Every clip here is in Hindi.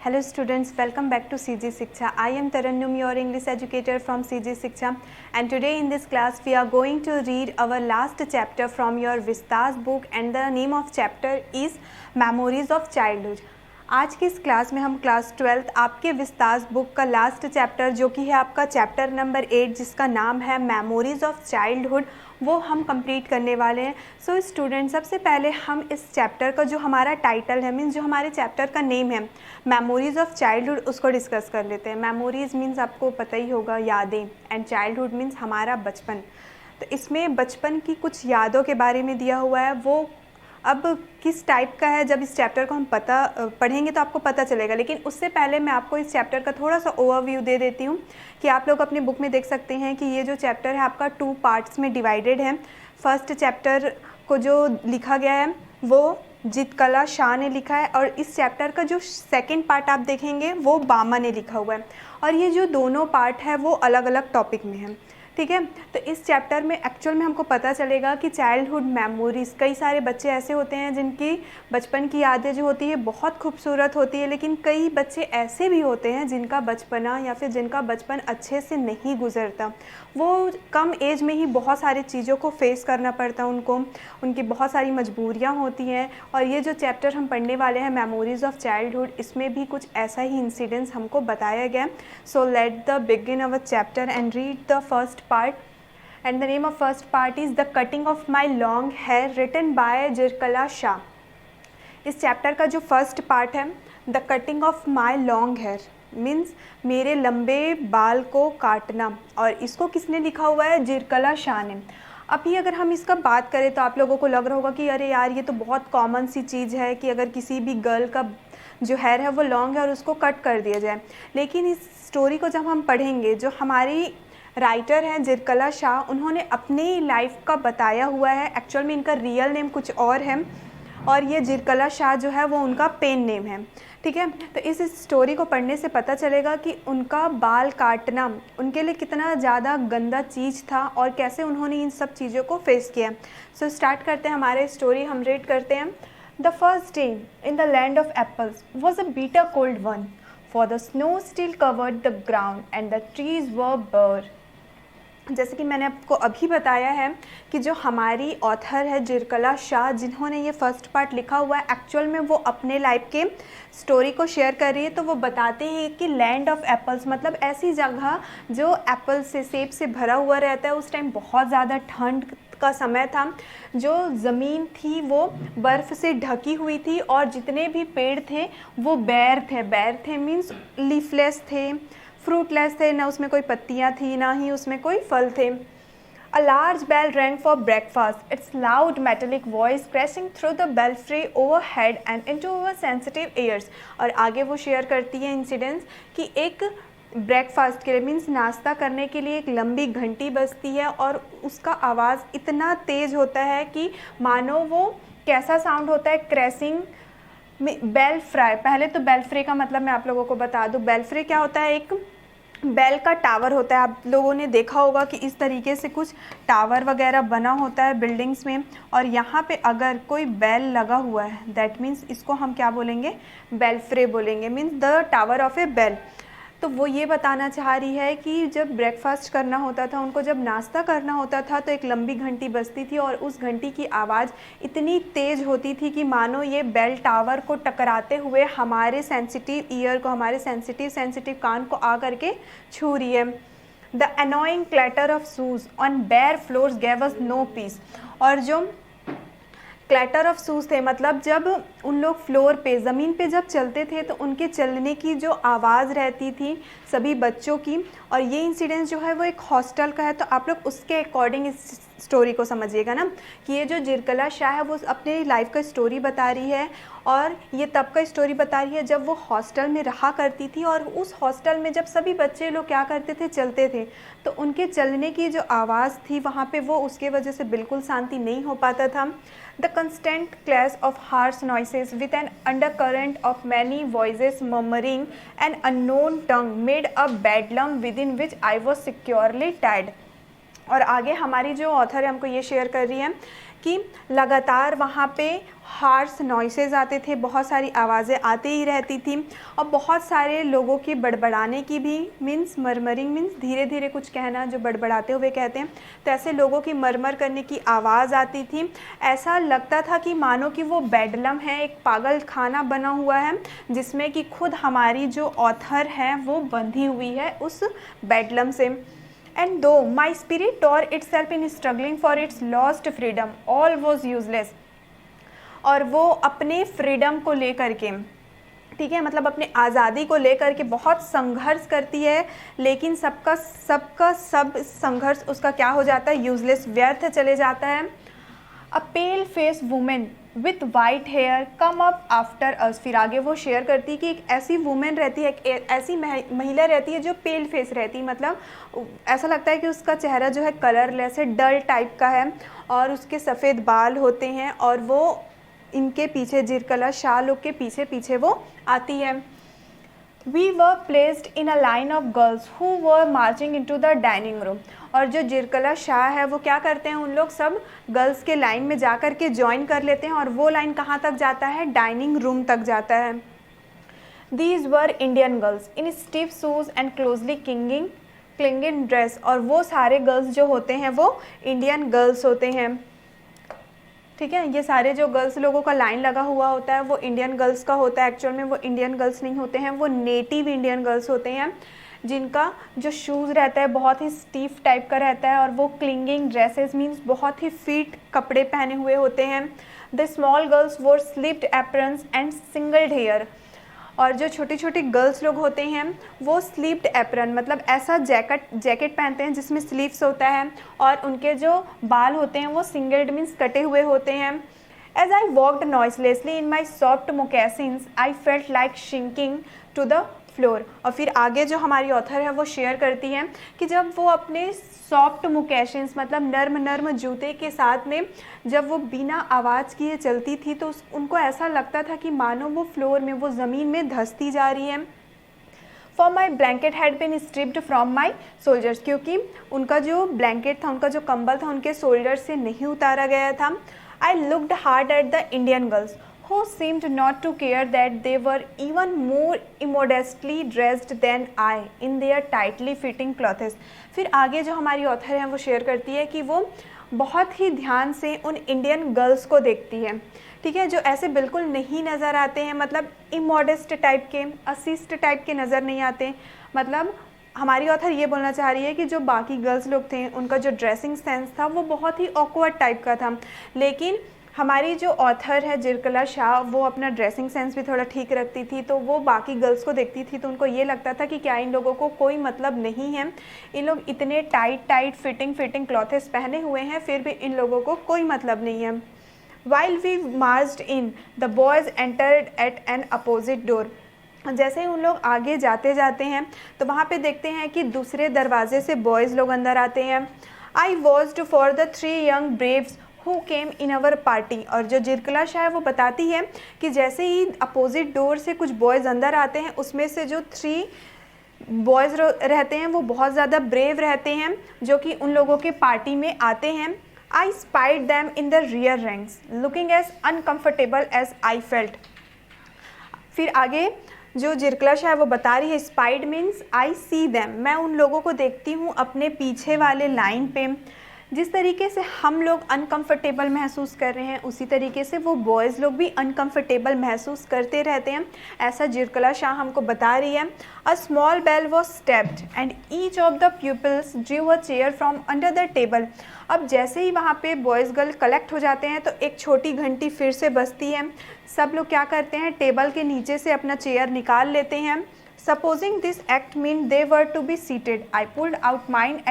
Hello students, welcome back to CG Shiksha. I am Tarannum, your English educator from CG Shiksha, and today in this class we are going to read our last chapter from your Vistas book, and the name of chapter is Memories of Childhood. आज की इस क्लास में हम क्लास 12 आपके विस्तास बुक का लास्ट चैप्टर जो कि है आपका चैप्टर नंबर 8 जिसका नाम है मेमोरीज ऑफ चाइल्डहुड, वो हम कंप्लीट करने वाले हैं. सो स्टूडेंट, सबसे पहले हम इस चैप्टर का जो हमारा टाइटल है, मीन्स जो हमारे चैप्टर का नेम है मेमोरीज ऑफ चाइल्डहुड, उसको डिस्कस कर लेते हैं. मेमोरीज मीन्स आपको पता ही होगा यादें, एंड चाइल्डहुड मीन्स हमारा बचपन. तो इसमें बचपन की कुछ यादों के बारे में दिया हुआ है. वो अब किस टाइप का है, जब इस चैप्टर को हम पढ़ेंगे तो आपको पता चलेगा. लेकिन उससे पहले मैं आपको इस चैप्टर का थोड़ा सा ओवरव्यू दे देती हूँ कि आप लोग अपनी बुक में देख सकते हैं कि ये जो चैप्टर है आपका 2 पार्ट्स में डिवाइडेड है. फर्स्ट चैप्टर को जो लिखा गया है वो जितकला शाह ने लिखा है, और इस चैप्टर का जो सेकंड पार्ट आप देखेंगे वो बामा ने लिखा हुआ है. और ये जो दोनों पार्ट है वो अलग अलग टॉपिक में है. ठीक है, तो इस चैप्टर में एक्चुअल में हमको पता चलेगा कि चाइल्डहुड मेमोरीज़, कई सारे बच्चे ऐसे होते हैं जिनकी बचपन की यादें जो होती है बहुत खूबसूरत होती है, लेकिन कई बच्चे ऐसे भी होते हैं जिनका बचपना या फिर जिनका बचपन अच्छे से नहीं गुजरता. वो कम एज में ही बहुत सारी चीज़ों को फेस करना पड़ता है उनको, उनकी बहुत सारी मजबूरियाँ होती हैं. और ये जो चैप्टर हम पढ़ने वाले हैं मेमोरीज़ ऑफ चाइल्डहुड, इसमें भी कुछ ऐसा ही इंसिडेंट्स हमको बताया गया. So let the begin our chapter and read the first part, and the name of first part is The Cutting of My Long Hair, written by Zitkala Sa. इस चैप्टर का जो फर्स्ट पार्ट है the cutting of my long hair means मेरे लंबे बाल को काटना, और इसको किसने लिखा हुआ है? जिरकला शाह ने. अभी अगर हम इसका बात करें तो आप लोगों को लग रहा होगा कि अरे यार ये तो बहुत कॉमन सी चीज़ है कि अगर किसी भी गर्ल का जो हेयर है वो लॉन्ग है और उसको कट कर दिया जाए. लेकिन इस स्टोरी को जब हम पढ़ेंगे, जो हमारी राइटर हैं जिरकला शाह, उन्होंने अपनी लाइफ का बताया हुआ है. एक्चुअल में इनका रियल नेम कुछ और है, और ये जिरकला शाह जो है वो उनका पेन नेम है. ठीक है, तो इस स्टोरी को पढ़ने से पता चलेगा कि उनका बाल काटना उनके लिए कितना ज़्यादा गंदा चीज़ था और कैसे उन्होंने इन सब चीज़ों को फेस किया. सो स्टार्ट करते हैं हमारे स्टोरी. हम रीड करते हैं. The first day in the land of apples was a bitter cold one, for the snow still covered the ground and the trees were bare. जैसे कि मैंने आपको अभी बताया है कि जो हमारी ऑथर है जिरकला शाह, जिन्होंने ये फर्स्ट पार्ट लिखा हुआ है, एक्चुअल में वो अपने लाइफ के स्टोरी को शेयर कर रही है. तो वो बताते हैं कि लैंड ऑफ एप्पल्स मतलब ऐसी जगह जो एप्पल से, सेब से भरा हुआ रहता है. उस टाइम बहुत ज़्यादा ठंड का समय था, जो ज़मीन थी वो बर्फ़ से ढकी हुई थी, और जितने भी पेड़ थे वो बेर थे मीन्स लीफलेस थे, फ्रूटलेस थे, ना उसमें कोई पत्तियाँ थी ना ही उसमें कोई फल थे. A large bell rang for breakfast, its loud metallic voice crashing through the belfry overhead and into our sensitive ears. और आगे वो शेयर करती है इंसिडेंट्स कि एक ब्रेकफास्ट के लिए मीन्स नाश्ता करने के लिए एक लंबी घंटी बजती है, और उसका आवाज़ इतना तेज़ होता है कि मानो वो कैसा साउंड होता है, क्रैशिंग. बेल फ्राई, पहले तो बेल्फ्री का मतलब मैं आप लोगों को बता दूं. बेल्फ्री क्या होता है? एक बेल का टावर होता है. आप लोगों ने देखा होगा कि इस तरीके से कुछ टावर वगैरह बना होता है बिल्डिंग्स में, और यहाँ पे अगर कोई बेल लगा हुआ है दैट मीन्स इसको हम क्या बोलेंगे? बेल्फ्रे बोलेंगे, means the tower of a bell. तो वो ये बताना चाह रही है कि जब ब्रेकफास्ट करना होता था उनको, जब नाश्ता करना होता था, तो एक लंबी घंटी बजती थी, और उस घंटी की आवाज़ इतनी तेज़ होती थी कि मानो ये बेल टावर को टकराते हुए हमारे सेंसिटिव ईयर को, हमारे सेंसिटिव कान को आ करके छू रही है. The annoying clatter of shoes on bare floors gave us no peace. और जो क्लैटर ऑफ शूज़ थे मतलब जब उन लोग फ्लोर पे, ज़मीन पे जब चलते थे तो उनके चलने की जो आवाज़ रहती थी सभी बच्चों की. और ये इंसिडेंस जो है वो एक हॉस्टल का है, तो आप लोग उसके अकॉर्डिंग इस स्टोरी को समझिएगा ना कि ये जो जिरकला शाह है वो अपने लाइफ का स्टोरी बता रही है, और ये तब का स्टोरी बता रही है जब वो हॉस्टल में रहा करती थी. और उस हॉस्टल में जब सभी बच्चे लोग क्या करते थे? चलते थे, तो उनके चलने की जो आवाज़ थी वहाँ पे वो उसके वजह से बिल्कुल शांति नहीं हो पाता था. The constant clash of harsh noises with an undercurrent of many voices murmuring an unknown tongue made a bedlam within which I was securely tied. और आगे हमारी जो ऑथर है हमको ये शेयर कर रही है कि लगातार वहाँ पे हार्श नॉइसेज आते थे, बहुत सारी आवाज़ें आती ही रहती थी और बहुत सारे लोगों की बड़बड़ाने की भी, मीन्स मरमरिंग मीन्स धीरे धीरे कुछ कहना, जो बड़बड़ाते हुए कहते हैं, तो ऐसे लोगों की मरमर करने की आवाज़ आती थी। ऐसा लगता था कि मानो कि वो बेडलम है, एक पागल खाना बना हुआ है जिसमें कि खुद हमारी जो ऑथर है वो बंधी हुई है उस बेडलम से। And though my spirit tore itself in struggling for its lost freedom, all was useless. और वो अपने फ्रीडम को लेकर के, ठीक है, मतलब अपने आज़ादी को लेकर के बहुत संघर्ष करती है, लेकिन सबका सब संघर्ष उसका क्या हो जाता है, यूजलेस, व्यर्थ चले जाता है। A pale face women with white hair come up after us. फिर आगे वो शेयर करती है कि एक ऐसी वुमेन रहती है, एक ऐसी महिला रहती है जो पेल फेस रहती है, मतलब ऐसा लगता है कि उसका चेहरा जो है कलरलेस है, डल टाइप का है और उसके सफ़ेद बाल होते हैं और वो इनके पीछे जिरकला शाह लोग के पीछे पीछे वो आती है। We were placed in a line of girls who were marching into the dining room. और जो जिरकला शाह है वो क्या करते हैं, उन लोग सब गर्ल्स के लाइन में जा कर के ज्वाइन कर लेते हैं और वो लाइन कहाँ तक जाता है, डाइनिंग रूम तक जाता है। These were Indian girls in stiff shoes and closely clinging dress. और वो सारे गर्ल्स जो होते हैं वो इंडियन गर्ल्स होते हैं, ठीक है। ये सारे जो गर्ल्स लोगों का लाइन लगा हुआ होता है वो इंडियन गर्ल्स का होता है। एक्चुअल में वो इंडियन गर्ल्स नहीं होते हैं, वो नेटिव इंडियन गर्ल्स होते हैं जिनका जो शूज़ रहता है बहुत ही स्टीफ टाइप का रहता है और वो क्लिंगिंग ड्रेसेस मीन्स बहुत ही फिट कपड़े पहने हुए होते हैं। The small girls wore slipped aprons and shingled hair. और जो छोटी छोटी गर्ल्स लोग होते हैं वो स्लीप्ड एप्रन, मतलब ऐसा जैकेट पहनते हैं जिसमें स्लीव्स होता है और उनके जो बाल होते हैं वो सिंगल्ड मीन्स कटे हुए होते हैं। As I walked noiselessly in my soft moccasins I felt like sinking to the floor. और फिर आगे जो हमारी ऑथर है वो शेयर करती हैं कि जब वो अपने सॉफ्ट मोकैशंस मतलब नर्म नर्म जूते के साथ में जब वो बिना आवाज़ किए चलती थी तो उनको ऐसा लगता था कि मानो वो फ्लोर में, वो ज़मीन में धंसती जा रही है। For my blanket had been stripped from my soldiers, क्योंकि उनका जो ब्लैंकेट था, उनका जो कंबल था, उनके शोल्डर से नहीं उतारा गया था। I looked hard at the Indian girls who seemed not to care that they were even more immodestly dressed than I in their tightly fitting clothes. फिर आगे जो हमारी ऑथर है वो शेयर करती है कि वो बहुत ही ध्यान से उन इंडियन गर्ल्स को देखती है, ठीक है, जो ऐसे बिल्कुल नहीं नज़र आते हैं, मतलब इमोडेस्ट टाइप के, असिस्ट टाइप के नज़र नहीं आते। मतलब हमारी ऑथर ये बोलना चाह रही है कि जो बाकी गर्ल्स लोग थे उनका जो ड्रेसिंग सेंस था वो बहुत ही ऑकवर्ड टाइप का था, लेकिन हमारी जो ऑथर है जिरकला शाह वो अपना ड्रेसिंग सेंस भी थोड़ा ठीक रखती थी, तो वो बाकी गर्ल्स को देखती थी तो उनको ये लगता था कि क्या इन लोगों को कोई मतलब नहीं है, इन लोग इतने टाइट फिटिंग क्लॉथेस पहने हुए हैं फिर भी इन लोगों को कोई मतलब नहीं है। While we marched in the boys entered at an opposite door. जैसे ही उन लोग आगे जाते हैं तो वहाँ पे देखते हैं कि दूसरे दरवाजे से बॉयज़ लोग अंदर आते हैं। I watched for the 3 young braves who came in our party. और जो जिरकला शाह है वो बताती है कि जैसे ही अपोजिट डोर से कुछ बॉयज़ अंदर आते हैं उसमें से जो 3 बॉयज़ रहते हैं वो बहुत ज़्यादा ब्रेव रहते हैं जो कि उन लोगों के पार्टी में आते हैं। I spied them in the rear ranks looking as uncomfortable as I felt. फिर आगे जो जिरकला शाह वो बता रही है, spied means I see them, मैं उन लोगों को देखती हूँ अपने पीछे वाले लाइन पे। जिस तरीके से हम लोग अनकंफर्टेबल महसूस कर रहे हैं उसी तरीके से वो बॉयज़ लोग भी अनकंफर्टेबल महसूस करते रहते हैं, ऐसा जिरकला शाह हमको बता रही है। A small bell was stepped and each of the pupils drew a chair from under the table. अब जैसे ही वहाँ पे बॉयज़ गर्ल कलेक्ट हो जाते हैं तो एक छोटी घंटी फिर से बजती है, सब लोग क्या करते हैं, टेबल के नीचे से अपना चेयर निकाल लेते हैं। Supposing this act meant they were to be seated I pulled out mine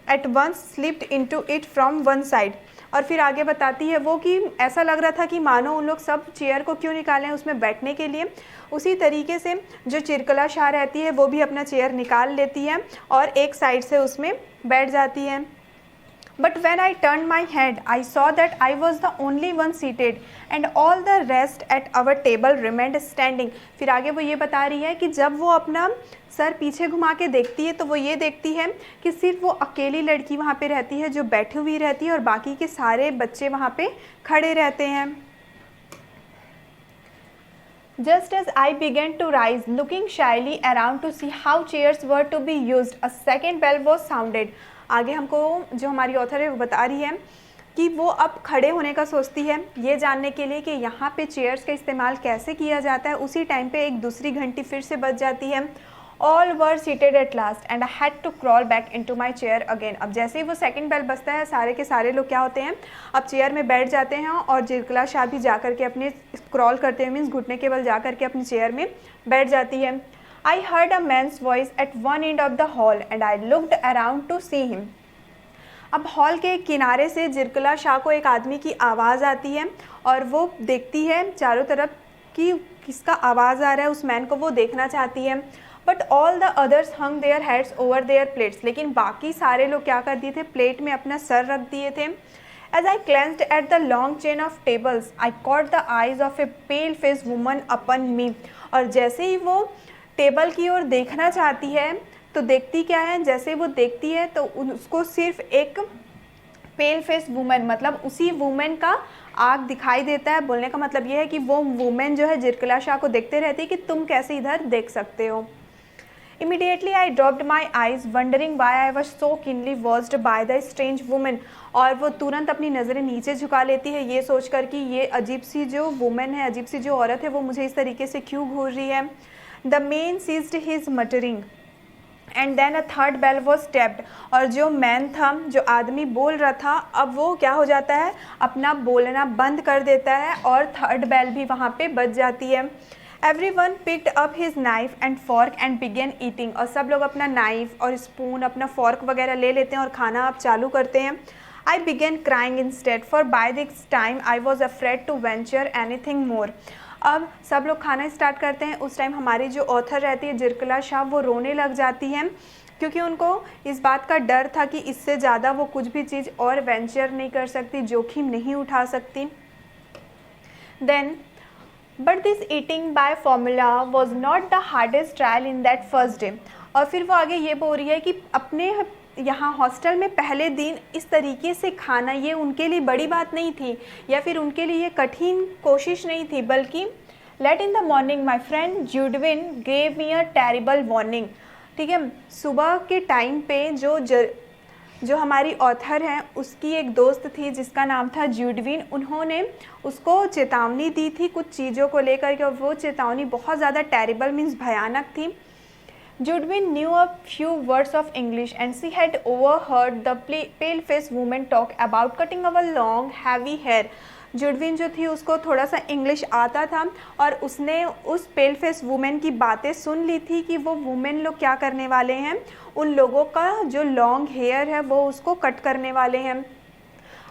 at once slipped into it from one side. और फिर आगे बताती है वो कि ऐसा लग रहा था कि मानो उन लोग सब चेयर को क्यों निकालें उसमें बैठने के लिए। उसी तरीके से जो जिरकला शाह रहती है वो भी अपना चेयर निकाल लेती है और एक साइड से उसमें बैठ जाती है। But when I turned my head, I saw that I was the only one seated and all the rest at our table remained standing. फिर आगे वो ये बता रही है कि जब वो अपना सर पीछे घुमा के देखती है तो वो ये देखती है कि सिर्फ वो अकेली लड़की वहाँ पे रहती है जो बैठी हुई रहती है और बाकी के सारे बच्चे वहाँ पे खड़े रहते हैं. Just as I began to rise, looking shyly around to see how chairs were to be used, a second bell was sounded. आगे हमको जो हमारी ऑथर है वो बता रही है कि वो अब खड़े होने का सोचती है ये जानने के लिए कि यहाँ पे चेयर्स का इस्तेमाल कैसे किया जाता है. उसी टाइम पे एक दूसरी घंटी फिर से बज जाती है. All were seated at last and I had to crawl back into my chair again. अब जैसे ही वो सेकंड बेल बजता है सारे के सारे लोग क्या होते हैं अब चेयर में बैठ जाते हैं और जिरकला शाह भी जा कर के अपने क्रॉल करते हैं मीन्स घुटने के बल जा कर के अपनी चेयर में बैठ जाती है. I heard a man's voice at one end of the hall and I looked around to see him. अब हॉल के किनारे से जिरकला शाह को एक आदमी की आवाज़ आती है और वो देखती है चारों तरफ कि किसका आवाज़ आ रहा है. उस मैन को वो देखना चाहती है. But all the others hung their heads over their plates. लेकिन बाकी सारे लोग क्या कर दिए थे प्लेट में अपना सर रख दिए थे. As I glanced at the long chain of tables, I caught the eyes of a pale-faced woman upon me. और जैसे ही वो टेबल की ओर देखना चाहती है तो देखती क्या है जैसे वो देखती है तो उसको सिर्फ एक पेल फेस वुमेन मतलब उसी वुमेन का आग दिखाई देता है. बोलने का मतलब ये है कि वो वुमेन जो है जिरकला शाह को देखते रहती है कि तुम कैसे इधर देख सकते हो. Immediately I dropped my eyes, wondering why I was so keenly watched by the strange woman. और वो तुरंत अपनी नज़रें नीचे झुका लेती है ये सोचकर कि ये अजीब सी जो वुमेन है अजीब सी जो औरत है वो मुझे इस तरीके से क्यों घूर रही है. The man ceased his muttering and then a third bell was tapped. और जो मैन था जो आदमी बोल रहा था अब वो क्या हो जाता है अपना बोलना बंद कर देता है और थर्ड बेल भी वहाँ पे बज जाती है. Everyone picked up his knife and fork and began eating. और सब लोग अपना नाइफ और स्पून अपना फॉर्क वगैरह ले लेते हैं और खाना अब चालू करते हैं. I began crying instead, for by this time I was afraid to venture anything more. अब सब लोग खाना स्टार्ट करते हैं. उस टाइम हमारी जो ऑथर रहती है जिरकला शाह वो रोने लग जाती हैं क्योंकि उनको इस बात का डर था कि इससे ज़्यादा वो कुछ भी चीज़ और वेंचर नहीं कर सकती जोखिम नहीं उठा सकती. Then But this eating by formula was not the hardest trial in that first day. और फिर वो आगे ये बोल रही है कि अपने यहाँ हॉस्टल में पहले दिन इस तरीके से खाना ये उनके लिए बड़ी बात नहीं थी या फिर उनके लिए ये कठिन कोशिश नहीं थी बल्कि late in the morning my friend Judewin gave me a terrible warning. ठीक है सुबह के टाइम पे जो हमारी ऑथर हैं उसकी एक दोस्त थी जिसका नाम था जुडविन. उन्होंने उसको चेतावनी दी थी कुछ चीज़ों को लेकर के और वो चेतावनी बहुत ज़्यादा टेरिबल मीन्स भयानक थी. Judewin knew a few words of English and she had overheard the pale face women talk about cutting our long heavy hair. Judewin जो थी उसको थोड़ा सा इंग्लिश आता था और उसने उस पेल फेस वुमेन की बातें सुन ली थी कि वो वुमेन लोग क्या करने वाले हैं उन लोगों का जो लॉन्ग हेयर है वो उसको कट करने वाले हैं.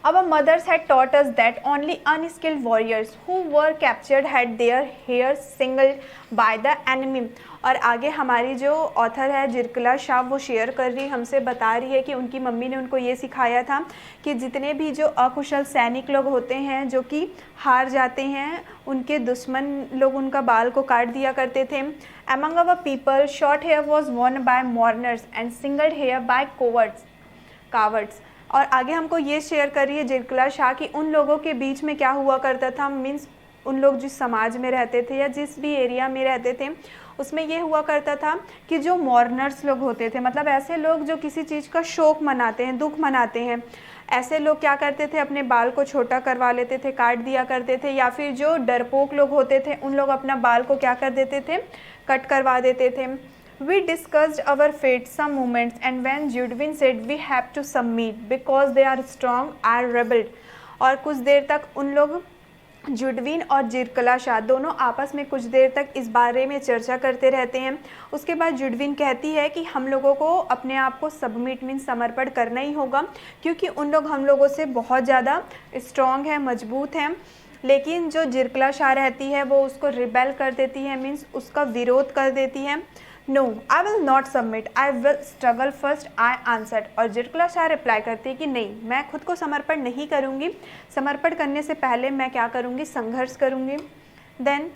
Our mothers had taught us that only unskilled warriors who were captured had their hair singled by the enemy. और आगे हमारी जो ऑथर है जिरकला शाह वो शेयर कर रही हमसे बता रही है कि उनकी मम्मी ने उनको ये सिखाया था कि जितने भी जो अकुशल सैनिक लोग होते हैं जो कि हार जाते हैं उनके दुश्मन लोग उनका बाल को काट दिया करते थे. Among our people short hair was worn by mourners and singled hair by cowards. और आगे हमको ये शेयर कर रही है जिरकला शाह कि उन लोगों के बीच में क्या हुआ करता था मीन्स उन लोग जिस समाज में रहते थे या जिस भी एरिया में रहते थे उसमें ये हुआ करता था कि जो मॉर्नर्स लोग होते थे मतलब ऐसे लोग जो किसी चीज़ का शोक मनाते हैं दुख मनाते हैं ऐसे लोग क्या करते थे अपने बाल को छोटा करवा लेते थे काट दिया करते थे या फिर जो डरपोक लोग होते थे उन लोग अपना बाल को क्या कर देते थे कट करवा देते थे. We discussed our fate some moments and when Judwin said we have to submit because they are strong, I rebelled. और कुछ देर तक उन लोग जुडविन और जिरकला शाह दोनों आपस में कुछ देर तक इस बारे में चर्चा करते रहते हैं. उसके बाद जुडविन कहती है कि हम लोगों को अपने आप को सबमिट मीन्स समर्पण करना ही होगा क्योंकि उन लोग हम लोगों से बहुत ज़्यादा स्ट्रॉन्ग है मजबूत हैं. लेकिन जो जिरकला शाह रहती है वो उसको रिबेल कर देती है, मीन्स उसका विरोध कर देती है। No I will not submit, I will struggle first, I answered. और जिरकला शाह रिप्लाई करती है कि नहीं, मैं खुद को समर्पण नहीं करूँगी, समर्पण करने से पहले मैं क्या करूँगी, संघर्ष करूँगी। Then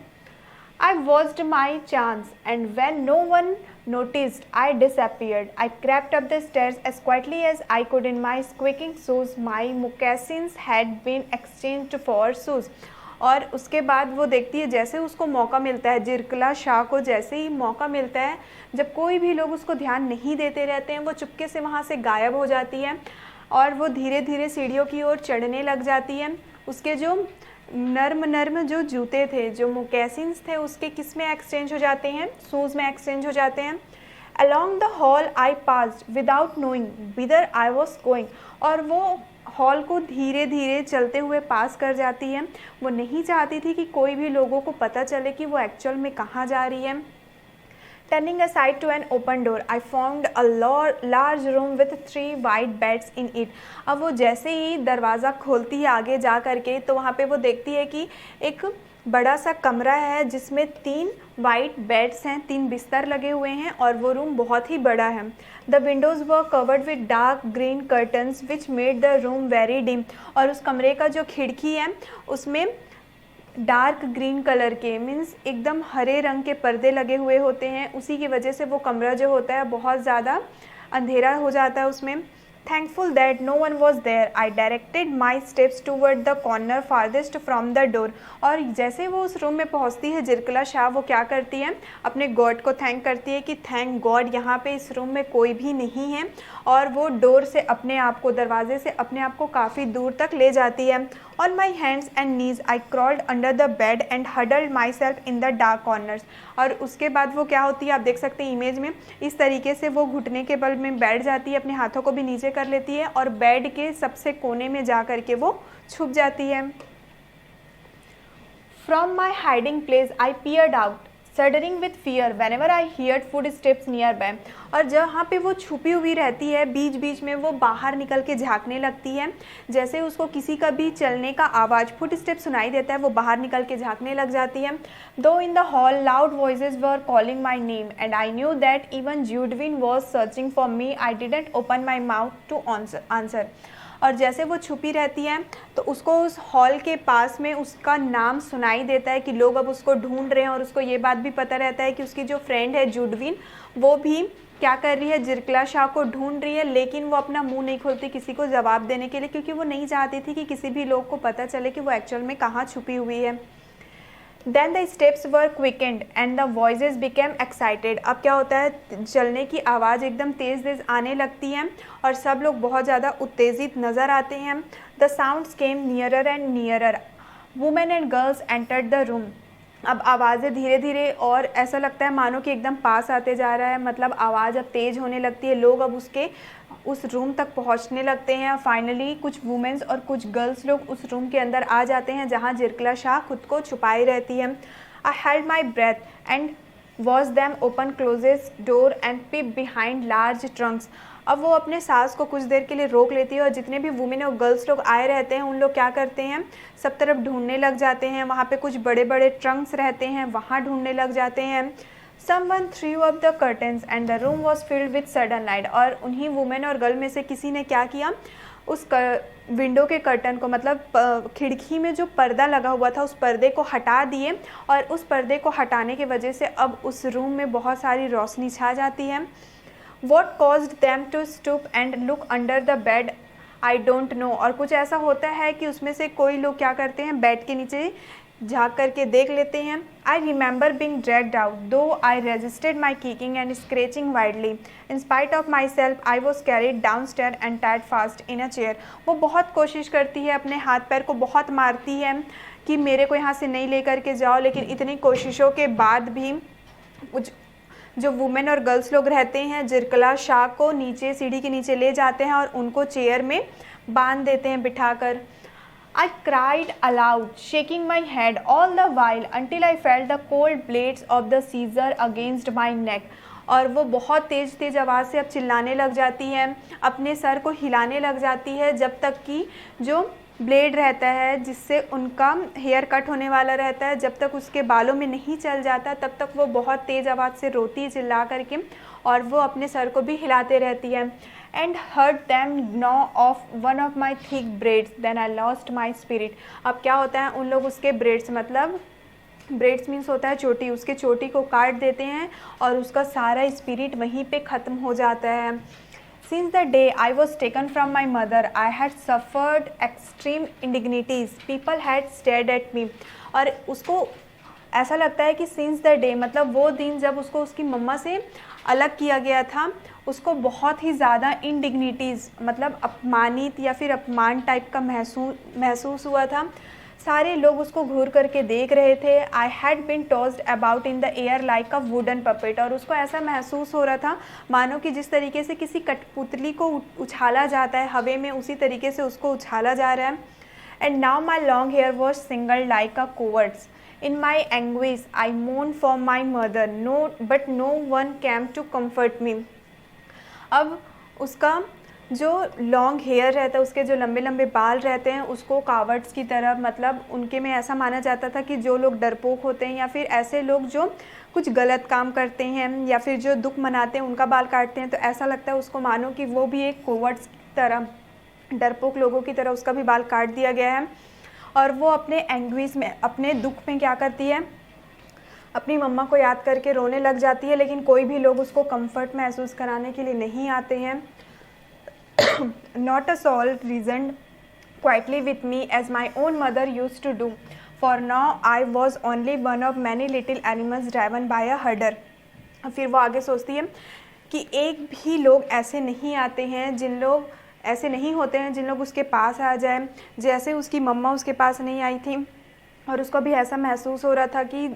I watched my chance, and when no one noticed, I disappeared. I crept up the stairs as quietly as I could in my squeaking shoes. My moccasins had been exchanged for shoes. और उसके बाद वो देखती है जैसे उसको मौका मिलता है, जिरकला शाह को जैसे ही मौका मिलता है, जब कोई भी लोग उसको ध्यान नहीं देते रहते हैं, वो चुपके से वहाँ से गायब हो जाती है और वो धीरे धीरे सीढ़ियों की ओर चढ़ने लग जाती है। उसके जो नर्म जो जूते थे, जो मोकैसिन्स थे, उसके किस में एक्सचेंज हो जाते हैं, शूज़ में एक्सचेंज हो जाते हैं। Along the hall I passed without knowing whither I was going. और वो हॉल को धीरे धीरे चलते हुए पास कर जाती है। वो नहीं चाहती थी कि कोई भी लोगों को पता चले कि वो एक्चुअल में कहाँ जा रही है। Turning aside to an open door, I found a large room with 3 white beds in it. अब वो जैसे ही दरवाज़ा खोलती है आगे जा करके, तो वहाँ पे वो देखती है कि एक बड़ा सा कमरा है जिसमें 3 वाइट बेड्स हैं, 3 बिस्तर लगे हुए हैं और वो रूम बहुत ही बड़ा है। The Windows were covered with dark green curtains which made the room very dim. और उस कमरे का जो खिड़की है उसमें डार्क ग्रीन कलर के, मीन्स एकदम हरे रंग के पर्दे लगे हुए होते हैं। उसी की वजह से वो कमरा जो होता है बहुत ज़्यादा अंधेरा हो जाता है उसमें। Thankful that no one was there, I directed my steps toward the corner farthest from the door. और जैसे वो उस रूम में पहुंचती है, जिरकला शाह वो क्या करती है, अपने गॉड को थैंक करती है कि थैंक गॉड यहाँ पे इस रूम में कोई भी नहीं है। और वो डोर से अपने आप को, दरवाजे से अपने आप को काफ़ी दूर तक ले जाती है। On my hands and knees I crawled under the bed and huddled my self in the dark corners. और उसके बाद वो क्या होती है, आप देख सकते हैं इमेज में, इस तरीके से वो घुटने के बल में बैठ जाती है, अपने हाथों को भी नीचे कर लेती है और बेड के सबसे कोने में जा कर के वो छुप जाती है। From my hiding place I peered out shuddering with fear whenever I heard footsteps near by। और जहाँ पे वो छुपी हुई रहती है, बीच बीच में वो बाहर निकल के झांकने लगती है। जैसे उसको किसी का भी चलने का आवाज़, फुटस्टेप सुनाई देता है, वो बाहर निकल के झांकने लग जाती है। दो in the hall loud voices were calling my name and I knew that even Judewin was searching for me, I didn't open my mouth to answer. और जैसे वो छुपी रहती है तो उसको उस हॉल के पास में उसका नाम सुनाई देता है कि लोग अब उसको ढूंढ रहे हैं। और उसको ये बात भी पता रहता है कि उसकी जो फ्रेंड है जूडविन, वो भी क्या कर रही है, जिरकला शाह को ढूंढ रही है। लेकिन वो अपना मुंह नहीं खोलती किसी को जवाब देने के लिए, क्योंकि वो नहीं चाहती थी कि किसी भी लोग को पता चले कि वो एक्चुअल में कहाँ छुपी हुई है। Then the steps were quickened and the voices became excited। अब क्या होता है, चलने की आवाज़ एकदम तेज़ तेज़ आने लगती है और सब लोग बहुत ज़्यादा उत्तेजित नज़र आते हैं। The sounds came nearer and nearer। Women and girls entered the room। अब आवाज़ें धीरे धीरे और ऐसा लगता है मानो कि एकदम पास आते जा रहा है, मतलब आवाज़ अब तेज़ होने लगती है। लोग अब उसके उस रूम तक पहुंचने लगते हैं। फाइनली कुछ वुमेन्स और कुछ गर्ल्स लोग उस रूम के अंदर आ जाते हैं जहां जिरकला शाह खुद को छुपाई रहती है। I held my breath and watch them open closets door and peep behind large trunks. अब वो अपने सांस को कुछ देर के लिए रोक लेती है और जितने भी वुमेन और गर्ल्स लोग आए रहते हैं उन लोग क्या करते हैं, सब तरफ ढूंढने लग जाते हैं। वहाँ पे कुछ बड़े बड़े ट्रंक्स रहते हैं, वहाँ ढूंढने लग जाते हैं। Someone threw up the curtains and the room was filled with sudden light। और उन्हीं वुमेन और गर्ल में से किसी ने क्या किया, उस विंडो के कर्टन को, मतलब खिड़की में जो पर्दा लगा हुआ था, उस पर्दे को हटा दिए। और उस पर्दे को हटाने की वजह से अब उस रूम में बहुत सारी रोशनी छा जाती है। What caused them to stoop and look under the bed? I don't know। और कुछ ऐसा होता है कि उसमें से कोई लोग क्या करते हैं, बेड के नीचे झाँक करके देख लेते हैं। I remember being dragged out, though I resisted my kicking and scratching wildly. In spite of myself, I was carried downstairs and tied fast in a chair। वो बहुत कोशिश करती है, अपने हाथ पैर को बहुत मारती है कि मेरे को यहाँ से नहीं लेकर के जाओ, लेकिन इतनी कोशिशों के बाद भी कुछ जो वुमेन और गर्ल्स लोग रहते हैं जिरकला शाह को नीचे, सीढ़ी के नीचे ले जाते हैं और उनको चेयर में बांध देते हैं बिठाकर। I cried aloud, shaking my head all the while until I felt the cold blades of the scissor against my neck। और वो बहुत तेज़ तेज़ आवाज़ से अब चिल्लाने लग जाती है, अपने सर को हिलाने लग जाती है, जब तक कि जो ब्लेड रहता है जिससे उनका हेयर कट होने वाला रहता है। जब तक उसके बालों में नहीं चल जाता तब तक वो बहुत तेज़ आवाज़ से रोती है चिल्ला करके, और वो अपने सर को भी हिलाते रहती है। And heard them gnaw off one of my thick braids then I lost my spirit. अब क्या होता है, उन लोग उसके ब्रेड्स, मतलब ब्रेड्स मीन्स होता है चोटी, उसके चोटी को काट देते हैं और उसका सारा स्पिरिट वहीं पे ख़त्म हो जाता है। Since the day I was taken from my mother, I had suffered extreme indignities. People had stared at me. और उसको ऐसा लगता है कि since the day मतलब वो दिन जब उसको उसकी मम्मा से अलग किया गया था, उसको बहुत ही ज़्यादा इंडिग्निटीज़ मतलब अपमानित या फिर अपमान टाइप का महसूस हुआ था। सारे लोग उसको घूर करके देख रहे थे। I had been tossed about in the air like a wooden puppet. और उसको ऐसा महसूस हो रहा था मानो कि जिस तरीके से किसी कठपुतली को उछाला जाता है हवा में, उसी तरीके से उसको उछाला जा रहा है। And now my long hair was shingled like a coward's. In my anguish I moaned for my mother but no one came to comfort me. अब उसका जो लॉन्ग हेयर रहता है, उसके जो लंबे लंबे बाल रहते हैं, उसको कावर्ड्स की तरह, मतलब उनके में ऐसा माना जाता था कि जो लोग डरपोक होते हैं या फिर ऐसे लोग जो कुछ गलत काम करते हैं या फिर जो दुख मनाते हैं उनका बाल काटते हैं, तो ऐसा लगता है उसको मानो कि वो भी एक कोवर्ड्स की तरह, डरपोक लोगों की तरह उसका भी बाल काट दिया गया है। और वो अपने एंग्विश में, अपने दुख में क्या करती है, अपनी मम्मा को याद करके रोने लग जाती है, लेकिन कोई भी लोग उसको कंफर्ट महसूस कराने के लिए नहीं आते हैं। Not a soul reasoned quietly with me as my own mother used to do, for now I was only one of many little animals driven by a herder. फिर वो आगे सोचती है कि एक भी लोग ऐसे नहीं आते हैं, जिन लोग ऐसे नहीं होते हैं जिन लोग उसके पास आ जाए, जैसे उसकी मम्मा उसके पास नहीं आई थी। और उसको भी ऐसा महसूस हो रहा था कि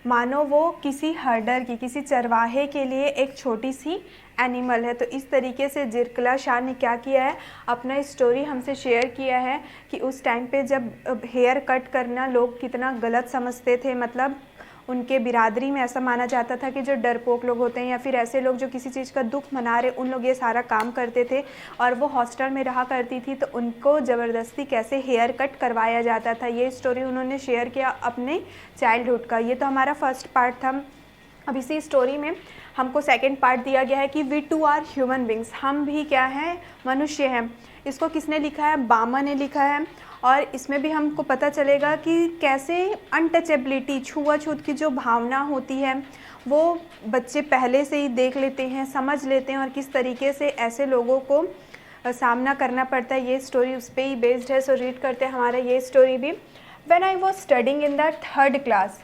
मानो वो किसी हर्डर की, किसी चरवाहे के लिए एक छोटी सी एनिमल है। तो इस तरीके से जिरकला शाह ने क्या किया है, अपना स्टोरी हमसे शेयर किया है कि उस टाइम पे जब हेयर कट करना लोग कितना गलत समझते थे। मतलब उनके बिरादरी में ऐसा माना जाता था कि जो डरपोक लोग होते हैं या फिर ऐसे लोग जो किसी चीज़ का दुख मना रहे, उन लोग ये सारा काम करते थे। और वो हॉस्टल में रहा करती थी तो उनको ज़बरदस्ती कैसे हेयर कट करवाया जाता था। ये स्टोरी उन्होंने शेयर किया अपने चाइल्डहुड का। ये तो हमारा फर्स्ट पार्ट था। अब इसी स्टोरी में हमको सेकंड पार्ट दिया गया है कि we too are human beings, हम भी क्या हैं, मनुष्य हैं। इसको किसने लिखा है, बामा ने लिखा है। और इसमें भी हमको पता चलेगा कि कैसे अनटचेबिलिटी, छुआछूत की जो भावना होती है वो बच्चे पहले से ही देख लेते हैं, समझ लेते हैं, और किस तरीके से ऐसे लोगों को सामना करना पड़ता है। ये स्टोरी उस पर ही बेस्ड है। सो रीड करते हैं हमारा ये स्टोरी भी। When I was studying in the third class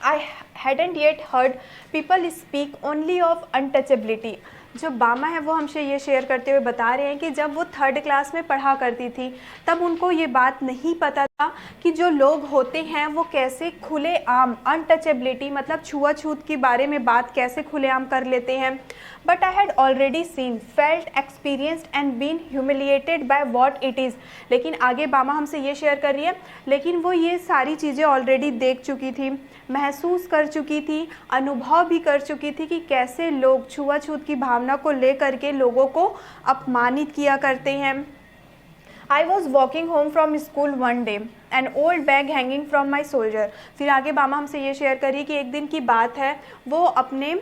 I hadn't yet heard people speak only of untouchability। जो बामा है वो हमसे ये शेयर करते हुए बता रहे हैं कि जब वो थर्ड क्लास में पढ़ा करती थी तब उनको ये बात नहीं पता था कि जो लोग होते हैं वो कैसे खुलेआम अनटचेबिलिटी मतलब छुआछूत के बारे में बात कैसे खुलेआम कर लेते हैं। But I had already seen, felt, experienced and been humiliated by what it is. लेकिन आगे बामा हमसे ये शेयर कर रही है, लेकिन वो ये सारी चीज़ें ऑलरेडी देख चुकी थी, महसूस कर चुकी थी, अनुभव भी कर चुकी थी कि कैसे लोग छुआछूत की भावना को लेकर के लोगों को अपमानित किया करते हैं। I was walking home from school one day, an old bag hanging from my soldier. फिर आगे बामा हमसे ये शेयर करिए कि एक दिन की बात है, वो अपने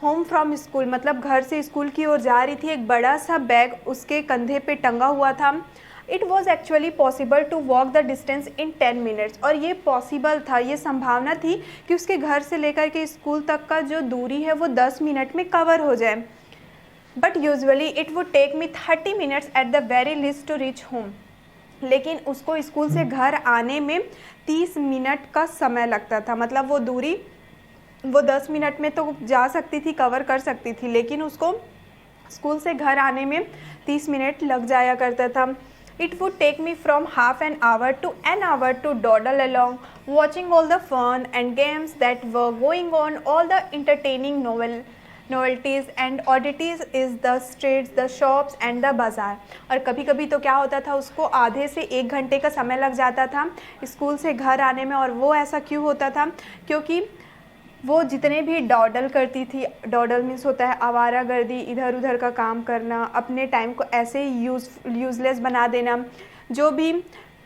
होम फ्रॉम स्कूल मतलब घर से स्कूल की ओर जा रही थी। एक बड़ा सा बैग उसके कंधे पे टंगा हुआ था। It was actually possible to walk the distance in 10 minutes. और ये पॉसिबल था, ये संभावना थी कि उसके घर से लेकर के स्कूल तक का जो दूरी है वो 10 मिनट में कवर हो जाए। But usually it would take me 30 minutes at the very least to reach home. लेकिन उसको स्कूल से घर आने में 30 मिनट का समय लगता था। मतलब वो दूरी वो 10 मिनट में तो जा सकती थी, कवर कर सकती थी, लेकिन उसको स्कूल से घर आने में 30 मिनट लग जाया करता था। It would take me from half an hour to an hour to dawdle along, watching all the fun and games that were going on, all the entertaining novelties and oddities is the streets, the shops and the bazaar। और कभी कभी तो क्या होता था, उसको आधे से 1 घंटे का समय लग जाता था स्कूल से घर आने में। और वो ऐसा क्यों होता था, क्योंकि वो जितने भी डॉडल करती थी, डॉडल मीन्स होता है आवारागर्दी, इधर उधर का काम करना, अपने टाइम को ऐसे यूज़लेस बना देना। जो भी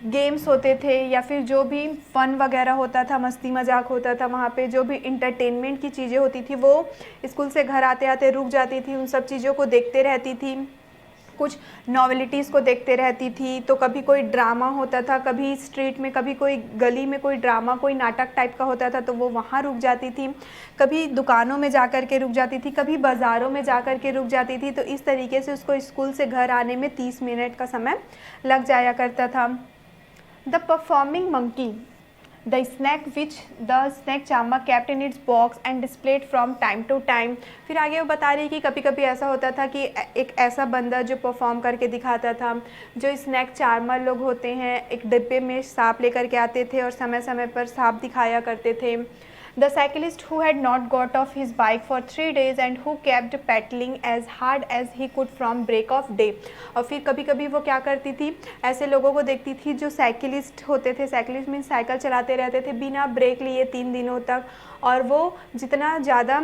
गेम्स होते थे या फिर जो भी फ़न वगैरह होता था, मस्ती मजाक होता था वहाँ पे, जो भी इंटरटेनमेंट की चीज़ें होती थी, वो स्कूल से घर आते आते रुक जाती थी। उन सब चीज़ों को देखते रहती थी, कुछ नॉवेलिटीज़ को देखते रहती थी। तो कभी कोई ड्रामा होता था, कभी स्ट्रीट में, कभी कोई गली में कोई ड्रामा, कोई नाटक टाइप का होता था तो वो वहाँ रुक जाती थी। कभी दुकानों में जा कर के रुक जाती थी, कभी बाज़ारों में जा कर के रुक जाती थी। तो इस तरीके से उसको स्कूल से घर आने में 30 मिनट का समय लग जाया करता था। The performing monkey, the snack which the snack Chama kept in its box and displayed from time to time। फिर आगे वो बता रही है कि कभी कभी ऐसा होता था कि एक ऐसा बंदा जो परफॉर्म करके दिखाता था, जो स्नैक चार्मर लोग होते हैं, एक डिब्बे में सांप लेकर के आते थे और समय समय पर सांप दिखाया करते थे। The cyclist who had not got off his bike for 3 days and who kept pedaling as hard as he could from break of day। और फिर कभी कभी वो क्या करती थी, ऐसे लोगों को देखती थी जो साइकिलिस्ट होते थे। साइकिलिस्ट मीन्स साइकिल चलाते रहते थे बिना ब्रेक लिए 3 दिनों तक, और वो जितना ज़्यादा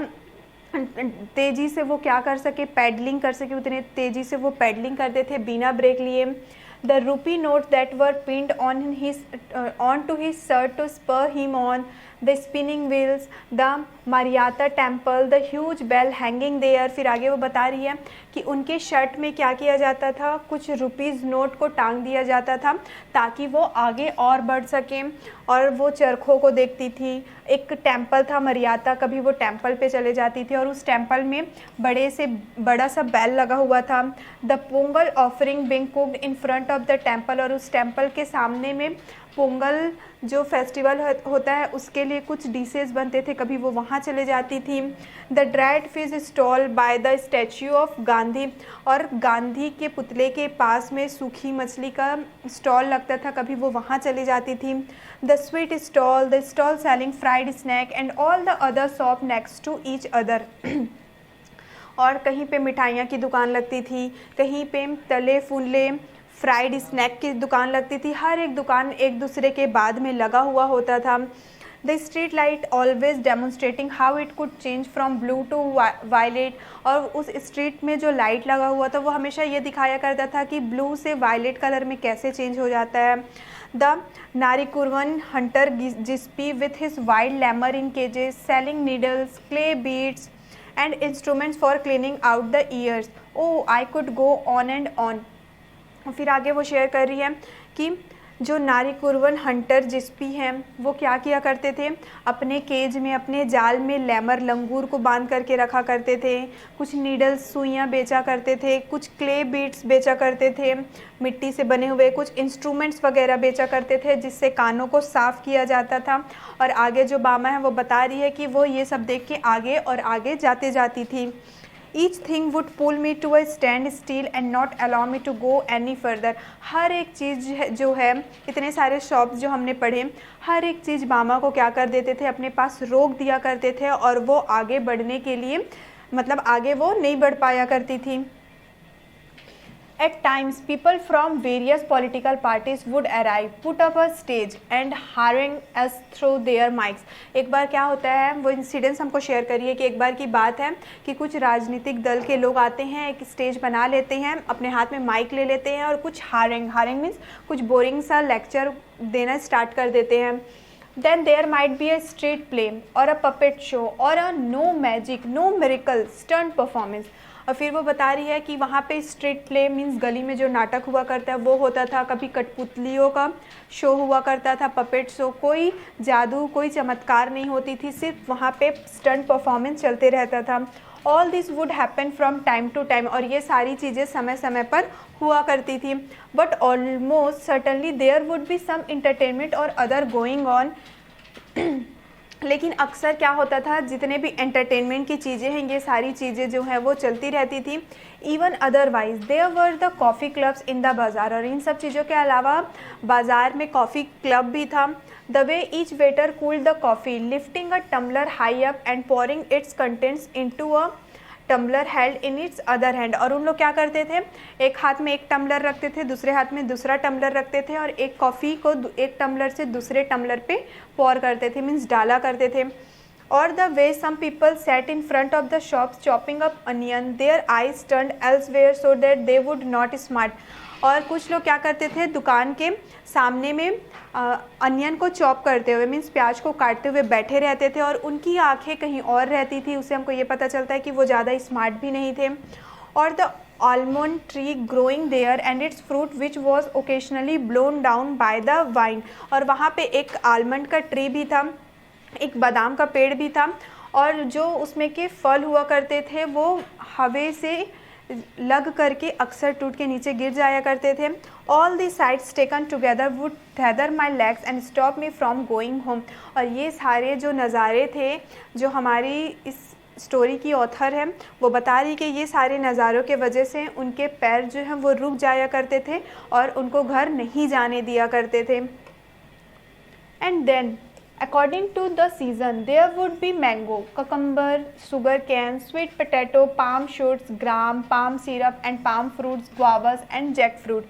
तेज़ी से वो क्या कर सके, पैडलिंग कर सके, उतने तेज़ी से वो पैडलिंग करते थे बिना ब्रेक लिए। The rupee notes that were pinned onto his shirt to spur him on, the spinning wheels, the Marietta temple, the huge bell hanging there। फिर आगे वो बता रही है कि उनके शर्ट में क्या किया जाता था, कुछ रुपीज़ नोट को टांग दिया जाता था ताकि वो आगे और बढ़ सकें, और वो चरखों को देखती थी। एक टेम्पल था मरियाता, कभी वो टेम्पल पे चले जाती थी और उस टेम्पल में बड़ा सा बेल लगा हुआ था। The Pongal offering being cooked in front of the temple, और उस टेम्पल के सामने में पोंगल जो फेस्टिवल होता है उसके लिए कुछ डिशेस बनते थे, कभी वो वहाँ चले जाती थी। The dried fish stall by the statue of Gandhi, और गांधी के पुतले के पास में सूखी मछली का स्टॉल लगता था, कभी वो वहाँ चली जाती थी। The sweet stall, the stall selling fried snack and all the other shop next to each other. और कहीं पे मिठाइयाँ की दुकान लगती थी, कहीं पे तले फूले फ्राइड स्नैक की दुकान लगती थी। हर एक दुकान एक दूसरे के बाद में लगा हुआ होता था। The street light always demonstrating how it could change from blue to violet, और उस स्ट्रीट में जो लाइट लगा हुआ था वो हमेशा ये दिखाया करता था कि ब्लू से वायलेट कलर में कैसे चेंज हो जाता है। The Narikuravan hunter gypsy with his wild lemur in cages selling needles, clay beads and instruments for cleaning out the ears. Oh I could go on and on. फिर आगे वो शेयर कर रही है कि जो नारिकुरवन हंटर जिस्पी हैं वो क्या किया करते थे, अपने केज में, अपने जाल में लैमर लंगूर को बांध करके रखा करते थे, कुछ नीडल्स सुइयाँ बेचा करते थे, कुछ क्ले बीड्स बेचा करते थे मिट्टी से बने हुए, कुछ इंस्ट्रूमेंट्स वगैरह बेचा करते थे जिससे कानों को साफ़ किया जाता था। और आगे जो बामा है वो बता रही है कि वो ये सब देख के आगे और आगे जाते जाती थी। Each thing would pull me to a stand still and not allow me to go any further। हर एक चीज़ जो है, इतने सारे शॉप्स जो हमने पढ़े, हर एक चीज़ मामा को क्या कर देते थे, अपने पास रोक दिया करते थे, और वो आगे बढ़ने के लिए, मतलब आगे वो नहीं बढ़ पाया करती थी। At times, people from various political parties would arrive, put up a stage and harangue us through their mics। एक बार क्या होता है, वो इंसिडेंस हमको शेयर करिए कि एक बार की बात है कि कुछ राजनीतिक दल के लोग आते हैं, एक स्टेज बना लेते हैं, अपने हाथ में माइक ले लेते हैं और कुछ हारेंग मीन्स कुछ बोरिंग सा लेक्चर देना स्टार्ट कर देते हैं। Then there might be a street play or a puppet show or a no magic, no miracle stunt performance। और फिर वो बता रही है कि वहाँ पे स्ट्रीट प्ले मीन्स गली में जो नाटक हुआ करता है वो होता था, कभी कठपुतलियों का शो हुआ करता था, पपेट शो, कोई जादू कोई चमत्कार नहीं होती थी, सिर्फ वहाँ पे स्टंट परफॉर्मेंस चलते रहता था। All this would happen from time to time, और ये सारी चीज़ें समय समय पर हुआ करती थी। But almost certainly there would be some entertainment or other going on. लेकिन अक्सर क्या होता था, जितने भी एंटरटेनमेंट की चीज़ें हैं ये सारी चीज़ें जो हैं वो चलती रहती थी। Even otherwise there were the coffee clubs in the bazaar, और इन सब चीज़ों के अलावा बाज़ार में कॉफ़ी क्लब भी था। The way each waiter cooled the coffee lifting a tumbler high up and pouring its contents into a tumbler held in its other hand. और उन लोग क्या करते थे, एक हाथ में एक टम्बलर रखते थे, दूसरे हाथ में दूसरा टम्बलर रखते थे, और एक कॉफ़ी को एक टम्बलर से दूसरे टम्बलर पे पौर करते थे, मीन्स डाला करते थे। or the way some people sat in front of the shops chopping up onion, their eyes turned elsewhere so that they would not smart. और कुछ लोग क्या करते थे, दुकान के सामने में अनियन को चॉप करते हुए, मीन्स प्याज को काटते हुए बैठे रहते थे और उनकी आंखें कहीं और रहती थी. उससे हमको ये पता चलता है कि वो ज़्यादा स्मार्ट भी नहीं थे. और the almond tree growing there and its fruit which was occasionally blown down by the wind. और वहाँ पे एक आलमंड का ट्री भी था, एक बादाम का पेड़ भी था, और जो उसमें के फल हुआ करते थे वो हवा से लग करके अक्सर टूट के नीचे गिर जाया करते थे. All the sides taken together would tether my legs and stop me from going home. और ये सारे जो नज़ारे थे, जो हमारी इस स्टोरी की ऑथर है वो बता रही कि ये सारे नज़ारों के वजह से उनके पैर जो हैं वो रुक जाया करते थे और उनको घर नहीं जाने दिया करते थे. And then according to the season there would be mango, cucumber, sugar cane, sweet potato, palm shoots, gram, palm syrup and palm fruits, guavas and jackfruit.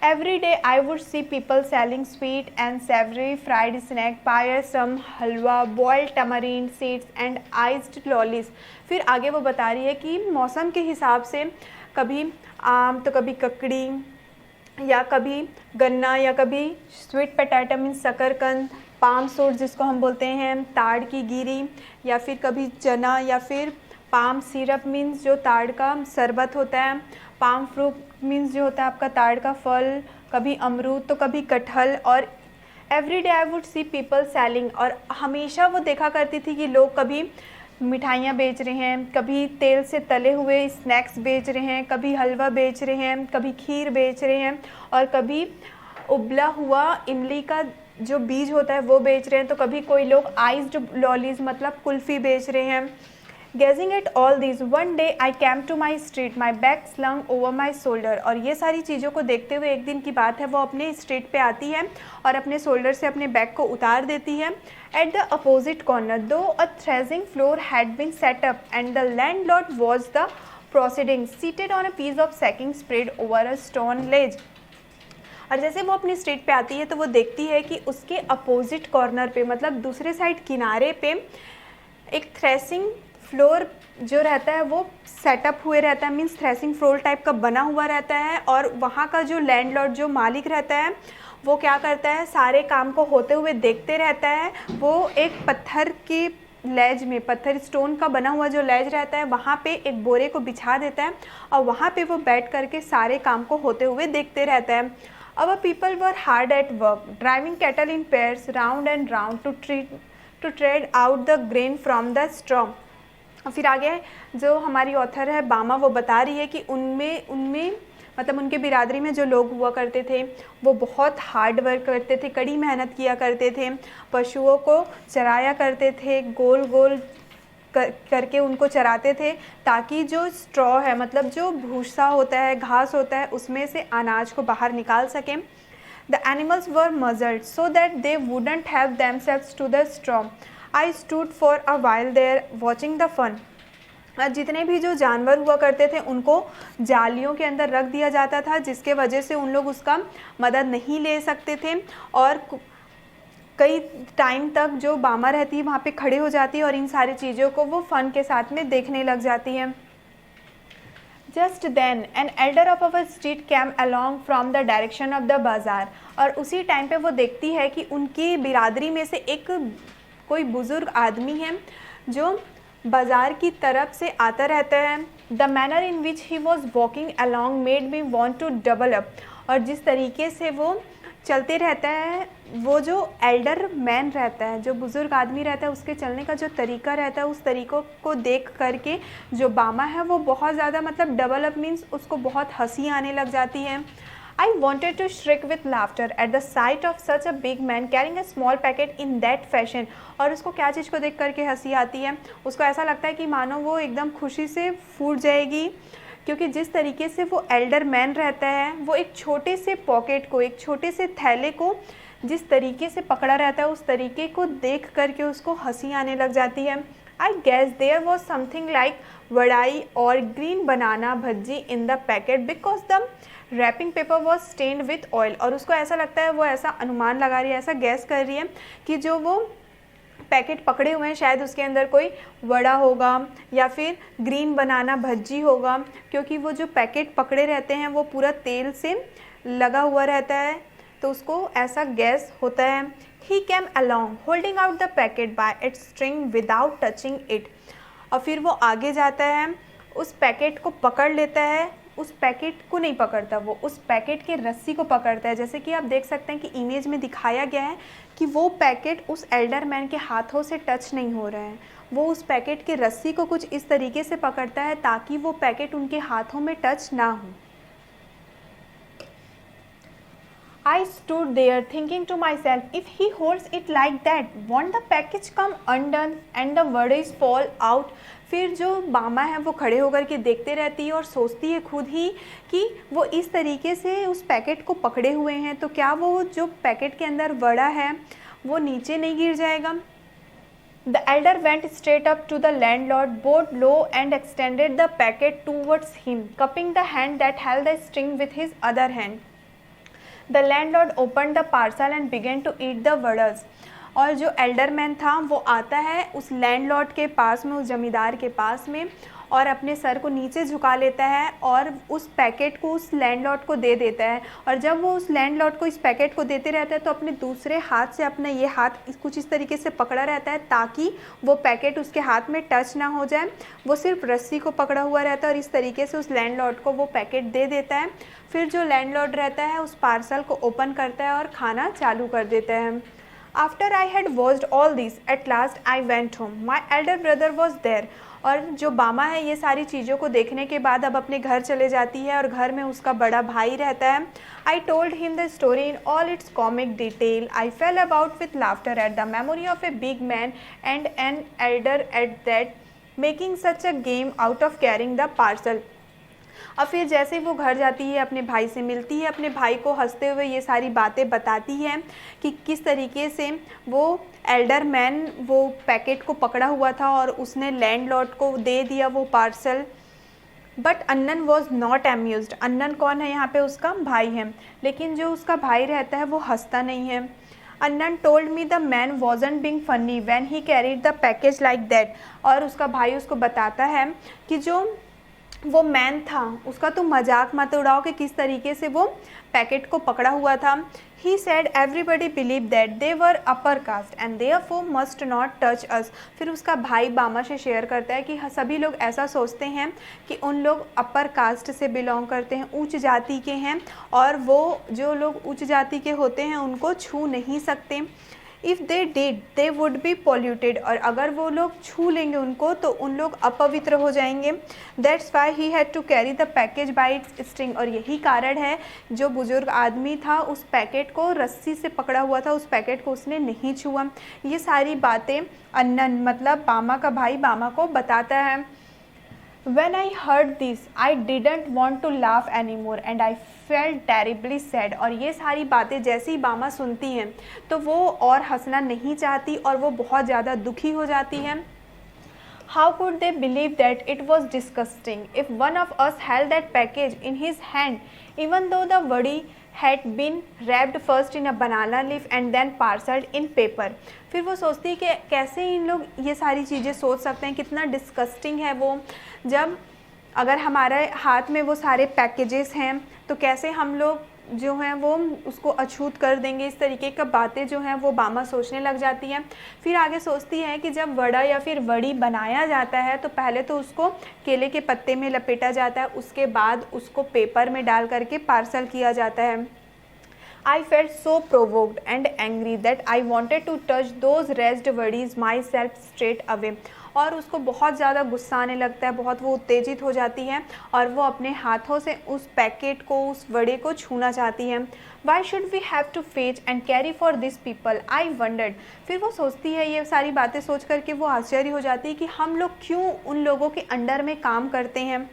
Every day I would see people selling sweet and savory fried snack, payasam, halwa, boiled tamarind seeds and iced lollies. फिर आगे वो बता रही है कि मौसम के हिसाब से कभी आम तो कभी ककड़ी या कभी गन्ना या कभी स्वीट पोटैटो मीन्स शकरकंद, पाम सूट जिसको हम बोलते हैं ताड़ की गिरी, या फिर कभी चना, या फिर पाम सिरप मीन्स जो ताड़ का शरबत होता है, पाम फ्रूट मीन्स जो होता है आपका ताड़ का फल, कभी अमरूद तो कभी कटहल. और every day I would see people selling, और हमेशा वो देखा करती थी कि लोग कभी मिठाइयाँ बेच रहे हैं, कभी तेल से तले हुए स्नैक्स बेच रहे हैं, कभी हलवा बेच रहे हैं, कभी खीर बेच रहे हैं, और कभी उबला हुआ इमली का जो बीज होता है वो बेच रहे हैं, तो कभी कोई लोग आइस्ड लॉलीज मतलब कुल्फ़ी बेच रहे हैं. Gazing at all these, one day I came to my street, my bag slung over my shoulder. और ये सारी चीज़ों को देखते हुए एक दिन की बात है, वो अपने स्ट्रीट पे आती है और अपने शोल्डर से अपने बैग को उतार देती है. At the opposite corner, though a threshing floor had been set up and the landlord was the proceeding, seated on a piece of sacking spread over a stone ledge. और जैसे वो अपनी स्ट्रीट पे आती है तो वो देखती है कि उसके अपोजिट कॉर्नर पे, मतलब दूसरे साइड किनारे पे, एक थ्रेसिंग फ्लोर जो रहता है वो सेटअप हुए रहता है, मीन्स थ्रेसिंग फ्लोर टाइप का बना हुआ रहता है. और वहाँ का जो लैंडलॉर्ड जो मालिक रहता है वो क्या करता है, सारे काम को होते हुए देखते रहता है. वो एक पत्थर की लेज में, पत्थर स्टोन का बना हुआ जो लेज रहता है वहाँ पे एक बोरे को बिछा देता है और वहाँ पे वो बैठ करके सारे काम को होते हुए देखते रहता है. Our people were hard at work, driving cattle in pairs round and round to trade out the grain from the straw. और फिर आगे जो हमारी ऑथर है बामा, वो बता रही है कि उनमें मतलब उनके बिरादरी में जो लोग हुआ करते थे वो बहुत हार्ड वर्क करते थे, कड़ी मेहनत किया करते थे, पशुओं को चराया करते थे, गोल गोल करके उनको चराते थे ताकि जो स्ट्रॉ है, मतलब जो भूसा होता है, घास होता है, उसमें से अनाज को बाहर निकाल सकें. The animals were muzzled so that they wouldn't have themselves to the straw. I stood for a while there watching the fun. जितने भी जो जानवर हुआ करते थे उनको जालियों के अंदर रख दिया जाता था, जिसके वजह से उन लोग उसका मदद नहीं ले सकते थे. और कई टाइम तक जो बामा रहती है वहाँ पे खड़े हो जाती है और इन सारी चीज़ों को वो फ़न के साथ में देखने लग जाती है. Just then an elder of our street came along from the direction of the bazaar. और उसी टाइम पे वो देखती है कि उनकी बिरादरी में से एक कोई बुज़ुर्ग आदमी है जो बाज़ार की तरफ से आता रहता है. The manner in which he was walking along made me want to double up. और जिस तरीके से वो चलते रहता है, वो जो एल्डर मैन रहता है, जो बुज़ुर्ग आदमी रहता है, उसके चलने का जो तरीका रहता है, उस तरीक़ों को देख करके जो बामा है वो बहुत ज़्यादा मतलब डबल अप मीन्स उसको बहुत हंसी आने लग जाती है. I wanted to shriek with laughter at the sight of such a big man carrying a small packet in that fashion. और उसको क्या चीज़ को देख करके हंसी आती है, उसको ऐसा लगता है कि मानो वो एकदम खुशी से फूट जाएगी, क्योंकि जिस तरीके से वो एल्डर मैन रहता है वो एक छोटे से पॉकेट को, एक छोटे से थैले को जिस तरीके से पकड़ा रहता है उस तरीके को देख करके उसको हंसी आने लग जाती है. I guess there was something like vadai or green banana bajji in the packet because the wrapping paper was stained with oil. और उसको ऐसा लगता है, वो ऐसा अनुमान लगा रही है, ऐसा गैस कर रही है कि जो वो पैकेट पकड़े हुए हैं, शायद उसके अंदर कोई वड़ा होगा या फिर ग्रीन बनाना भज्जी होगा, क्योंकि वो जो पैकेट पकड़े रहते हैं वो पूरा तेल से लगा हुआ रहता है, तो उसको ऐसा गैस होता है। He came along holding out the packet by its string without touching it। और फिर वो आगे जाता है, उस पैकेट को पकड़ लेता है, उस पैकेट को नहीं पकड़ता, वो उस पैकेट के रस्सी को पकड़ता है। जैसे कि आप देख सकते हैं कि इमेज में दिखाया गया है कि वो पैकेट उस एल्डर मैन के हाथों से टच नहीं हो रहा है, वो उस पैकेट के रस्सी को कुछ इस तरीके से पकड़ता है ताकि वो पैकेट उनके हाथों में टच ना हो। I stood there thinking to myself, if he holds it like that, won't the package come undone and the words fall out? फिर जो बामा है वो खड़े होकर के देखते रहती है और सोचती है खुद ही कि वो इस तरीके से उस पैकेट को पकड़े हुए हैं, तो क्या वो जो पैकेट के अंदर वड़ा है वो नीचे नहीं गिर जाएगा। The elder went straight up to the landlord, bowed low and extended the packet towards him, cupping the hand that held the string with his other hand. The landlord opened the parcel and began to eat the wadas। और जो एल्डर मैन था वो आता है उस लैंडलॉर्ड के पास में, उस जमींदार के पास में, और अपने सर को नीचे झुका लेता है और उस पैकेट को उस लैंडलॉर्ड को दे देता है। और जब वो उस लैंडलॉर्ड को इस पैकेट को देते रहता है तो अपने दूसरे हाथ से अपना ये हाथ कुछ इस तरीके से पकड़ा रहता है ताकि वो पैकेट उसके हाथ में टच ना हो जाए, वो सिर्फ रस्सी को पकड़ा हुआ रहता है और इस तरीके से उस लैंडलॉर्ड को वो पैकेट दे देता है। फिर जो लैंडलॉर्ड रहता है उस पार्सल को ओपन करता है और खाना चालू कर देता है। After I had watched all this, at last I went home. My elder brother was there। और जो बामा है ये सारी चीज़ों को देखने के बाद अब अपने घर चले जाती है और घर में उसका बड़ा भाई रहता है। I told him the story in all its comic detail. I fell about with laughter at the memory of a big man and an elder at that, making such a game out of carrying the parcel। अब फिर जैसे ही वो घर जाती है, अपने भाई से मिलती है, अपने भाई को हंसते हुए ये सारी बातें बताती है कि किस तरीके से वो एल्डर मैन वो पैकेट को पकड़ा हुआ था और उसने लैंडलॉर्ड को दे दिया वो पार्सल। बट अन्नन वॉज नॉट अम्यूज्ड। अन्नन कौन है यहाँ पे? उसका भाई है, लेकिन जो उसका भाई रहता है वो हंसता नहीं है। Annan told me the man wasn't being funny when he carried the package like that. और उसका भाई उसको बताता है कि जो वो मैन था उसका तो मजाक मत उड़ाओ कि किस तरीके से वो पैकेट को पकड़ा हुआ था। He said everybody believed that they were upper caste and therefore must not touch us। फिर उसका भाई बामा से शेयर करता है कि सभी लोग ऐसा सोचते हैं कि उन लोग अपर कास्ट से बिलोंग करते हैं, उच्च जाति के हैं, और वो जो लोग उच्च जाति के होते हैं उनको छू नहीं सकते। If they did they would be polluted. और अगर वो लोग छू लेंगे उनको तो उन लोग अपवित्र हो जाएंगे। That's why he had to carry the package by its string. और यही कारण है जो बुजुर्ग आदमी था उस पैकेट को रस्सी से पकड़ा हुआ था, उस पैकेट को उसने नहीं छुआ। ये सारी बातें अन्नन मतलब बामा का भाई बामा को बताता है। When I heard this, I didn't want to laugh anymore and I felt terribly sad। और ये सारी बातें जैसे ही बामा सुनती हैं तो वो और हंसना नहीं चाहती और वो बहुत ज़्यादा दुखी हो जाती है। How could they believe that it was disgusting if one of us held that package in his hand, even though the wadi had been wrapped first in a banana leaf and then parceled in paper। फिर वो सोचती है कि कैसे इन लोग ये सारी चीज़ें सोच सकते हैं, कितना डिस्गस्टिंग है वो। जब अगर हमारे हाथ में वो सारे पैकेजेस हैं तो कैसे हम लोग जो हैं वो उसको अछूत कर देंगे। इस तरीके का बातें जो हैं वो बामा सोचने लग जाती हैं। फिर आगे सोचती है कि जब वड़ा या फिर वड़ी बनाया जाता है तो पहले तो उसको केले के पत्ते में लपेटा जाता है, उसके बाद उसको पेपर में डाल करके पार्सल किया जाता है। I felt so provoked and angry that I wanted to touch those raised waddies myself straight away। और उसको बहुत ज़्यादा गुस्सा आने लगता है, बहुत वो उत्तेजित हो जाती है और वो अपने हाथों से उस पैकेट को, उस वड़े को छूना चाहती है। Why should we have to fetch and carry for these people? I wondered। फिर वो सोचती है, ये सारी बातें सोच करके वो आश्चर्य हो जाती है कि हम लोग क्यों उन लोगों के अंडर में काम करते हैं।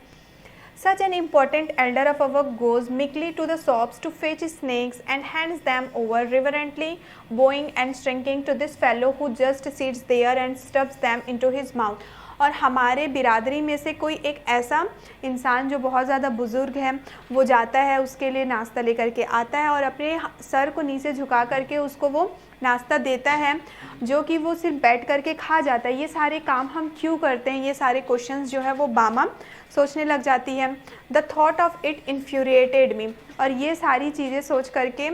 Such an important elder of our goes meekly to the shops to fetch snakes and hands them over, reverently bowing and shrinking to this fellow who just sits there and stuffs them into his mouth। और हमारे बिरादरी में से कोई एक ऐसा इंसान जो बहुत ज़्यादा बुज़ुर्ग है वो जाता है, उसके लिए नाश्ता लेकर के आता है और अपने सर को नीचे झुका करके उसको वो नाश्ता देता है जो कि वो सिर्फ बैठ करके खा जाता है। ये सारे काम हम क्यों करते हैं, ये सारे क्वेश्चंस जो है वो बामा सोचने लग जाती है। The thought of it infuriated me, और ये सारी चीज़ें सोच करके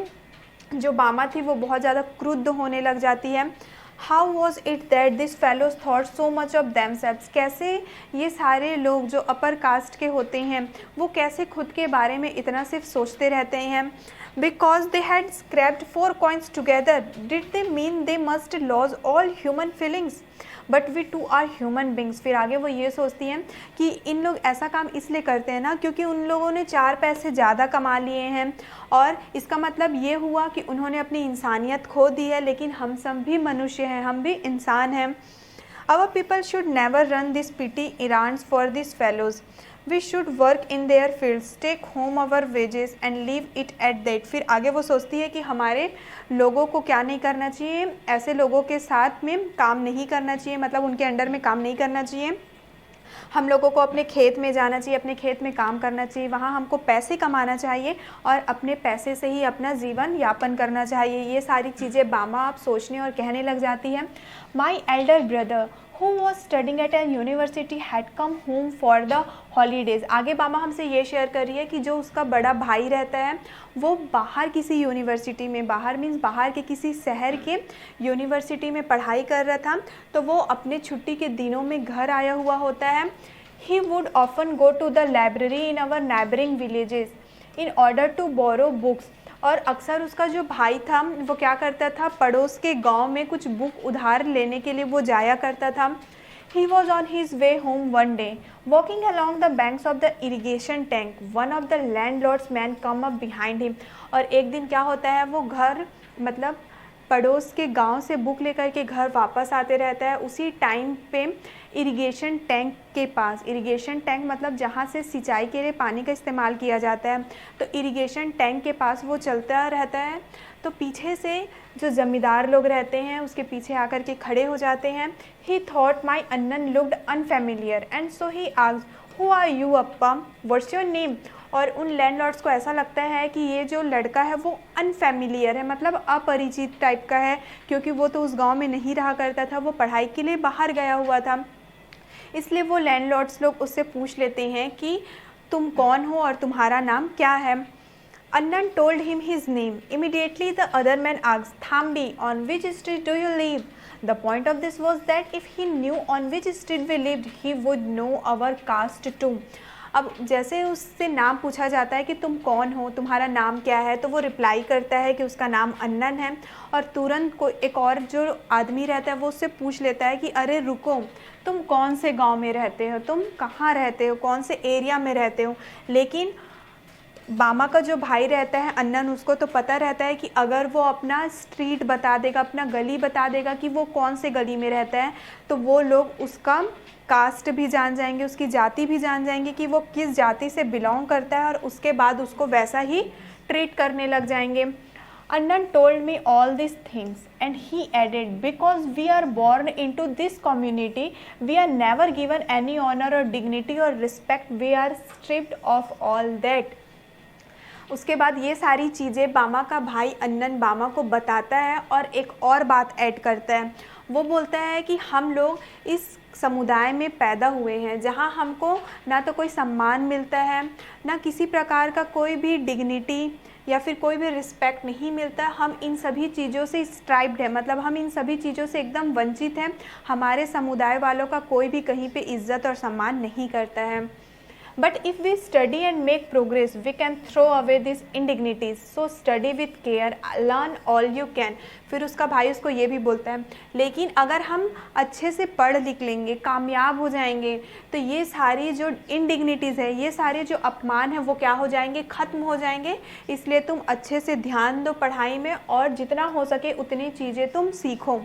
जो बामा थी वो बहुत ज़्यादा क्रुद्ध होने लग जाती है। How was it that this fellows thought so much of themselves, कैसे ये सारे लोग जो अपर कास्ट के होते हैं वो कैसे खुद के बारे में इतना सिर्फ सोचते रहते हैं। Because they had scrapped 4 coins together did they mean they must lose all human feelings, but we too are human beings. फिर आगे वो ये सोचती हैं कि इन लोग ऐसा काम इसलिए करते हैं ना क्योंकि उन लोगों ने 4 पैसे ज़्यादा कमा लिए हैं, और इसका मतलब ये हुआ कि उन्होंने अपनी इंसानियत खो दी है। लेकिन हम सब भी मनुष्य हैं, हम भी इंसान हैं। Our people should never run this petty errands for this fellows, we should work in their fields, take home our wages and leave it at that. फिर आगे वो सोचती है कि हमारे लोगों को क्या नहीं करना चाहिए, ऐसे लोगों के साथ में काम नहीं करना चाहिए, मतलब उनके अंडर में काम नहीं करना चाहिए। हम लोगों को अपने खेत में जाना चाहिए, अपने खेत में काम करना चाहिए, वहाँ हमको पैसे कमाना चाहिए और अपने पैसे से ही अपना जीवन यापन करना चाहिए। ये सारी चीज़ें बामा अब सोचने और कहने लग जाती है। My elder brother who was studying at a university had come home for the holidays। आगे बामा हमसे ये शेयर कर रही है कि जो उसका बड़ा भाई रहता है वो बाहर किसी यूनिवर्सिटी में, बाहर मीन्स बाहर के किसी शहर के यूनिवर्सिटी में पढ़ाई कर रहा था, तो वो अपने छुट्टी के दिनों में घर आया हुआ होता है। He would often go to the library in our neighboring villages in order to borrow books। और अक्सर उसका जो भाई था वो क्या करता था, पड़ोस के गांव में कुछ बुक उधार लेने के लिए वो जाया करता था। He was on his way home one day, walking along the banks of the irrigation tank. One of the landlord's men come up behind him। और एक दिन क्या होता है, वो घर मतलब पड़ोस के गांव से बुक लेकर के घर वापस आते रहता है। उसी टाइम पे इरिगेशन टैंक के पास, इरिगेशन टैंक मतलब जहाँ से सिंचाई के लिए पानी का इस्तेमाल किया जाता है, तो इरिगेशन टैंक के पास वो चलता रहता है। तो पीछे से जो ज़मींदार लोग रहते हैं उसके पीछे आकर के खड़े हो जाते हैं। He thought my annan looked unfamiliar and so he asked who are you appa, what's your name. और उन लैंडलॉर्ड्स को ऐसा लगता है कि ये जो लड़का है वो अनफेमिलियर है, मतलब अपरिचित टाइप का है, क्योंकि वो तो उस गांव में नहीं रहा करता था, वो पढ़ाई के लिए बाहर गया हुआ था। इसलिए वो लैंडलॉर्ड्स लोग उससे पूछ लेते हैं कि तुम कौन हो और तुम्हारा नाम क्या है। Annan told him his name. Immediately the other man asked, thambi, on which street do you live. The point of this was that if he knew on which street we lived he would know our caste too. अब जैसे उससे नाम पूछा जाता है कि तुम कौन हो, तुम्हारा नाम क्या है, तो वो रिप्लाई करता है कि उसका नाम अन्नन है। और तुरंत को एक और जो आदमी रहता है वो उससे पूछ लेता है कि अरे रुको, तुम कौन से गांव में रहते हो, तुम कहाँ रहते हो, कौन से एरिया में रहते हो। लेकिन बामा का जो भाई रहता है अन्नन, उसको तो पता रहता है कि अगर वो अपना स्ट्रीट बता देगा, अपना गली बता देगा कि वो कौन से गली में रहता है, तो वो लोग उसका कास्ट भी जान जाएंगे, उसकी जाति भी जान जाएंगे कि वो किस जाति से बिलोंग करता है, और उसके बाद उसको वैसा ही ट्रीट करने लग जाएंगे। Annan told me all this things and he added, because we are born into this community we are never given any honour or dignity or respect, we are stripped of all that. उसके बाद ये सारी चीज़ें बामा का भाई अन्नन बामा को बताता है और एक और बात ऐड करता है। वो बोलता है कि हम लोग इस समुदाय में पैदा हुए हैं जहाँ हमको ना तो कोई सम्मान मिलता है, ना किसी प्रकार का कोई भी डिग्निटी या फिर कोई भी रिस्पेक्ट नहीं मिलता। हम इन सभी चीज़ों से स्ट्राइप्ड है, मतलब हम इन सभी चीज़ों से एकदम वंचित हैं। हमारे समुदाय वालों का कोई भी कहीं पे इज्जत और सम्मान नहीं करता है। But if we study and make progress, we can throw away these indignities. So study with care, learn all you can. फिर उसका भाई उसको ये भी बोलता है, लेकिन अगर हम अच्छे से पढ़ लिख लेंगे, कामयाब हो जाएंगे, तो ये सारी जो इंडिग्निटीज़ है, ये सारे जो अपमान है वो क्या हो जाएंगे, ख़त्म हो जाएंगे। इसलिए तुम अच्छे से ध्यान दो पढ़ाई में और जितना हो सके उतनी चीज़ें तुम सीखो।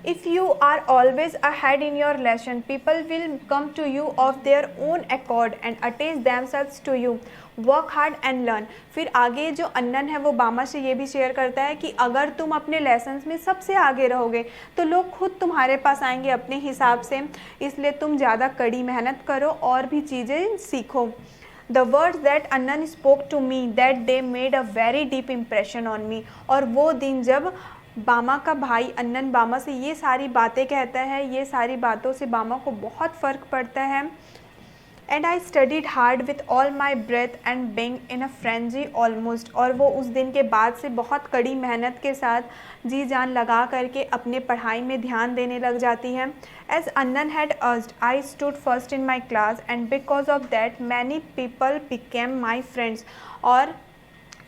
If you are always ahead in your lesson, people will come to you of their own accord and attach themselves to you. Work hard and learn. फिर आगे जो अन्नन है वो बामा से ये भी शेयर करता है कि अगर तुम अपने लेसन्स में सबसे आगे रहोगे तो लोग खुद तुम्हारे पास आएंगे अपने हिसाब से, इसलिए तुम ज़्यादा कड़ी मेहनत करो और भी चीज़ें सीखो। The words that अन्नन spoke to me that day made a very deep impression on me। और वो दिन जब बामा का भाई अन्नन बामा से ये सारी बातें कहता है। ये सारी बातों से बामा को बहुत फ़र्क पड़ता है। And I studied hard with all my breath and being in a frenzy almost. और वो उस दिन के बाद से बहुत कड़ी मेहनत के साथ जी जान लगा करके अपने पढ़ाई में ध्यान देने लग जाती है। एज अन्नन had urged I stood first in my class and because of that many people became my friends. और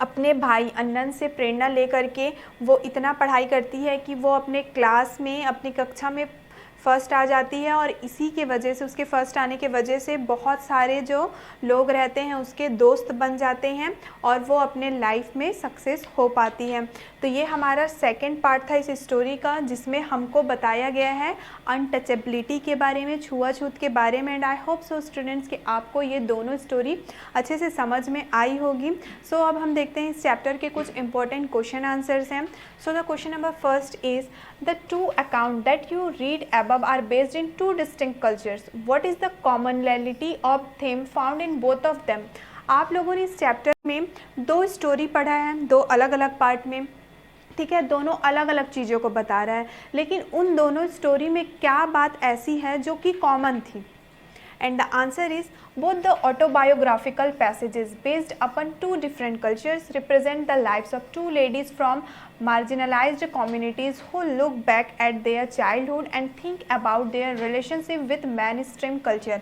अपने भाई अन्नन से प्रेरणा लेकर के वो इतना पढ़ाई करती है कि वो अपने क्लास में, अपनी कक्षा में फ़र्स्ट आ जाती है। और इसी के वजह से, उसके फ़र्स्ट आने के वजह से बहुत सारे जो लोग रहते हैं उसके दोस्त बन जाते हैं और वो अपने लाइफ में सक्सेस हो पाती है। तो ये हमारा सेकंड पार्ट था इस स्टोरी का, जिसमें हमको बताया गया है अनटचेबिलिटी के बारे में, छुआछूत के बारे में। And I hope so students कि आपको ये दोनों स्टोरी अच्छे से समझ में आई होगी। सो अब हम देखते हैं इस चैप्टर के कुछ इंपॉर्टेंट क्वेश्चन आंसर्स हैं। So the question number first is the two account that you read above are based in two distinct cultures. What is the commonality of theme found in both of them? आप लोगों ने इस चैप्टर में दो स्टोरी पढ़ा है, दो अलग अलग पार्ट में, ठीक है। दोनों अलग अलग चीज़ों को बता रहा है, लेकिन उन दोनों स्टोरी में क्या बात ऐसी है जो कि कॉमन थी? And the answer is both the autobiographical passages based upon two different cultures represent the lives of two ladies from marginalized communities who look back at their childhood and think about their relationship with mainstream culture.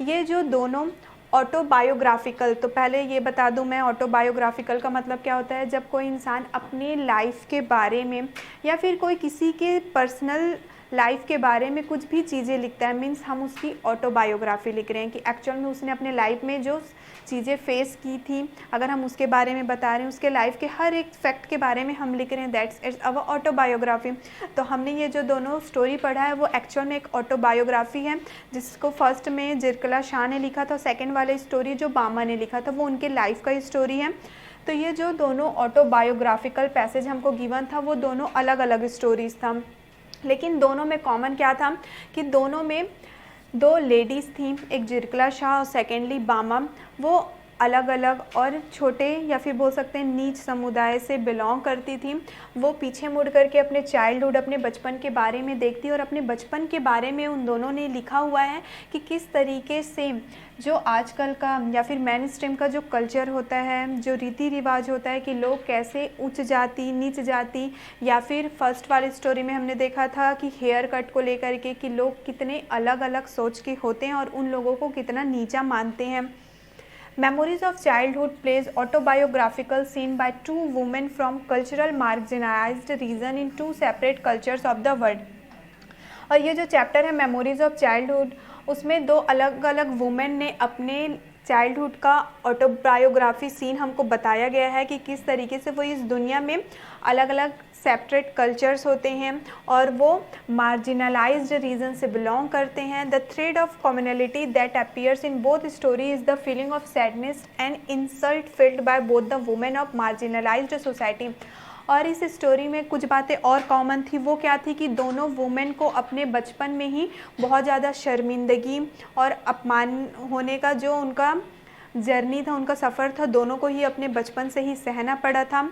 ये जो दोनों ऑटोबायोग्राफिकल, तो पहले ये बता दूं मैं, ऑटोबायोग्राफिकल का मतलब क्या होता है? जब कोई इंसान अपनी लाइफ के बारे में या फिर कोई किसी के पर्सनल लाइफ के बारे में कुछ भी चीज़ें लिखता है, मीन्स हम उसकी ऑटोबायोग्राफी लिख रहे हैं कि एक्चुअल में उसने अपने लाइफ में जो चीज़ें फेस की थी, अगर हम उसके बारे में बता रहे हैं, उसके लाइफ के हर एक फैक्ट के बारे में हम लिख रहे हैं, दैट्स इट्स अवर ऑटोबायोग्राफी। तो हमने ये जो दोनों स्टोरी पढ़ा है वो एक्चुअल में एक ऑटोबायोग्राफी है, जिसको फर्स्ट में जिरकला शाह ने लिखा था, सेकेंड वाला स्टोरी जो बामा ने लिखा था वो उनके लाइफ का स्टोरी है। तो ये जो दोनों ऑटोबायोग्राफिकल पैसेज हमको गिवन था वो दोनों अलग अलग स्टोरीज़ था, लेकिन दोनों में कॉमन क्या था कि दोनों में दो लेडीज़ थीं, एक जिरकला शाह और सेकेंडली बामा। वो अलग अलग और छोटे या फिर बोल सकते हैं नीच समुदाय से बिलोंग करती थी। वो पीछे मुड़ करके अपने चाइल्डहुड, अपने बचपन के बारे में देखती और अपने बचपन के बारे में उन दोनों ने लिखा हुआ है कि किस तरीके से जो आजकल का या फिर मेन स्ट्रीम का जो कल्चर होता है, जो रीति रिवाज होता है कि लोग कैसे उच्च जाति, नीच जाति, या फिर फर्स्ट वाली स्टोरी में हमने देखा था कि हेयर कट को लेकर के कि लोग कितने अलग अलग सोच के होते हैं और उन लोगों को कितना नीचा मानते हैं। Memories of Childhood plays autobiographical scene by two women from cultural marginalized region in two separate cultures of the world. और ये जो चैप्टर है मेमोरीज ऑफ चाइल्डहुड, उसमें दो अलग अलग वुमेन ने अपने चाइल्डहुड का ऑटोबायोग्राफी सीन हमको बताया गया है कि किस तरीके से वो इस दुनिया में अलग अलग सेपरेट कल्चर्स होते हैं और वो मार्जिनलाइज्ड रीजन से बिलोंग करते हैं। The thread of commonality that appears in both story is the feeling of sadness and insult field by both the women of marginalised society. और इस स्टोरी में कुछ बातें और कॉमन थी। वो क्या थी कि दोनों वुमेन को अपने बचपन में ही बहुत ज़्यादा शर्मिंदगी और अपमान होने का जो उनका जर्नी था, उनका सफ़र था, दोनों को ही अपने बचपन से ही सहना पड़ा था।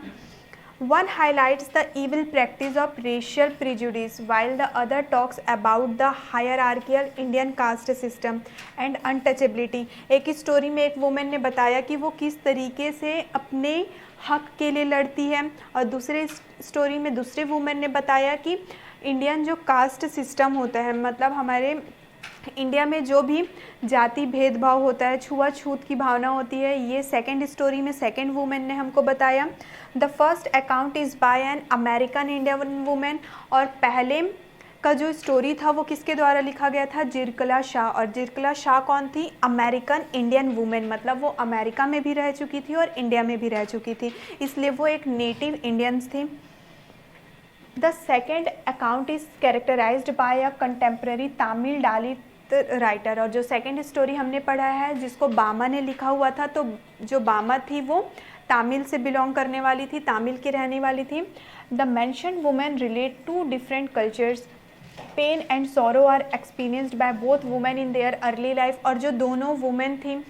One highlights the evil practice of racial prejudice while the other talks about the hierarchical Indian caste system and untouchability. एक स्टोरी में एक वुमेन ने बताया कि वो किस तरीके से अपने हक के लिए लड़ती है और दूसरे स्टोरी में दूसरे वुमेन ने बताया कि इंडियन जो कास्ट सिस्टम होता है, मतलब हमारे इंडिया में जो भी जाति भेदभाव होता है, छुआछूत की भावना होती है, ये सेकंड स्टोरी में सेकंड वुमेन ने हमको बताया। The first account is by an American Indian women, और पहले का जो स्टोरी था वो किसके द्वारा लिखा गया था? जिरकला शाह। और जिरकला शाह कौन थी? अमेरिकन इंडियन वुमेन, मतलब वो अमेरिका में भी रह चुकी थी और इंडिया में भी रह चुकी थी, इसलिए वो एक नेटिव इंडियंस थी। The second account is characterised by a contemporary Tamil Dalit writer. और जो सेकेंड स्टोरी हमने पढ़ा है जिसको बामा ने लिखा हुआ था, तो जो बामा थी वो तामिल से बिलोंग करने वाली थी, तामिल की रहने वाली थी। The mentioned women relate to different cultures, pain and sorrow are experienced by both women in their early life. और जो दोनों वुमेन थी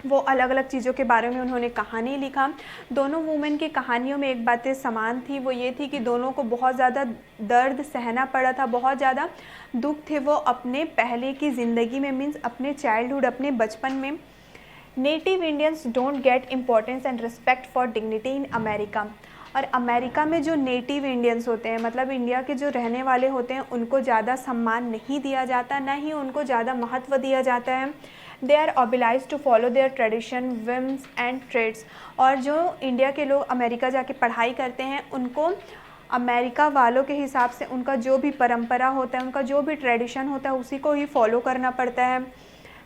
वो अलग अलग चीज़ों के बारे में उन्होंने कहानी लिखा। दोनों वुमेन की कहानियों में एक बातें समान थी, वो ये थी कि दोनों को बहुत ज़्यादा दर्द सहना पड़ा था, बहुत ज़्यादा दुख थे वो अपने पहले की ज़िंदगी में, मीन्स अपने चाइल्डहुड, अपने बचपन में। Native Indians don't get importance and respect for dignity in America. और अमेरिका में जो नेटिव इंडियंस होते हैं, मतलब इंडिया के जो रहने वाले होते हैं, उनको ज़्यादा सम्मान नहीं दिया जाता, ना ही उनको ज़्यादा महत्व दिया जाता है। They are obliged to follow their tradition, whims and trades. और जो इंडिया के लोग अमेरिका जाके पढ़ाई करते हैं, उनको अमेरिका वालों के हिसाब से उनका जो भी परंपरा होता है, उनका जो भी ट्रेडिशन होता है, उसी को ही फॉलो करना पड़ता है।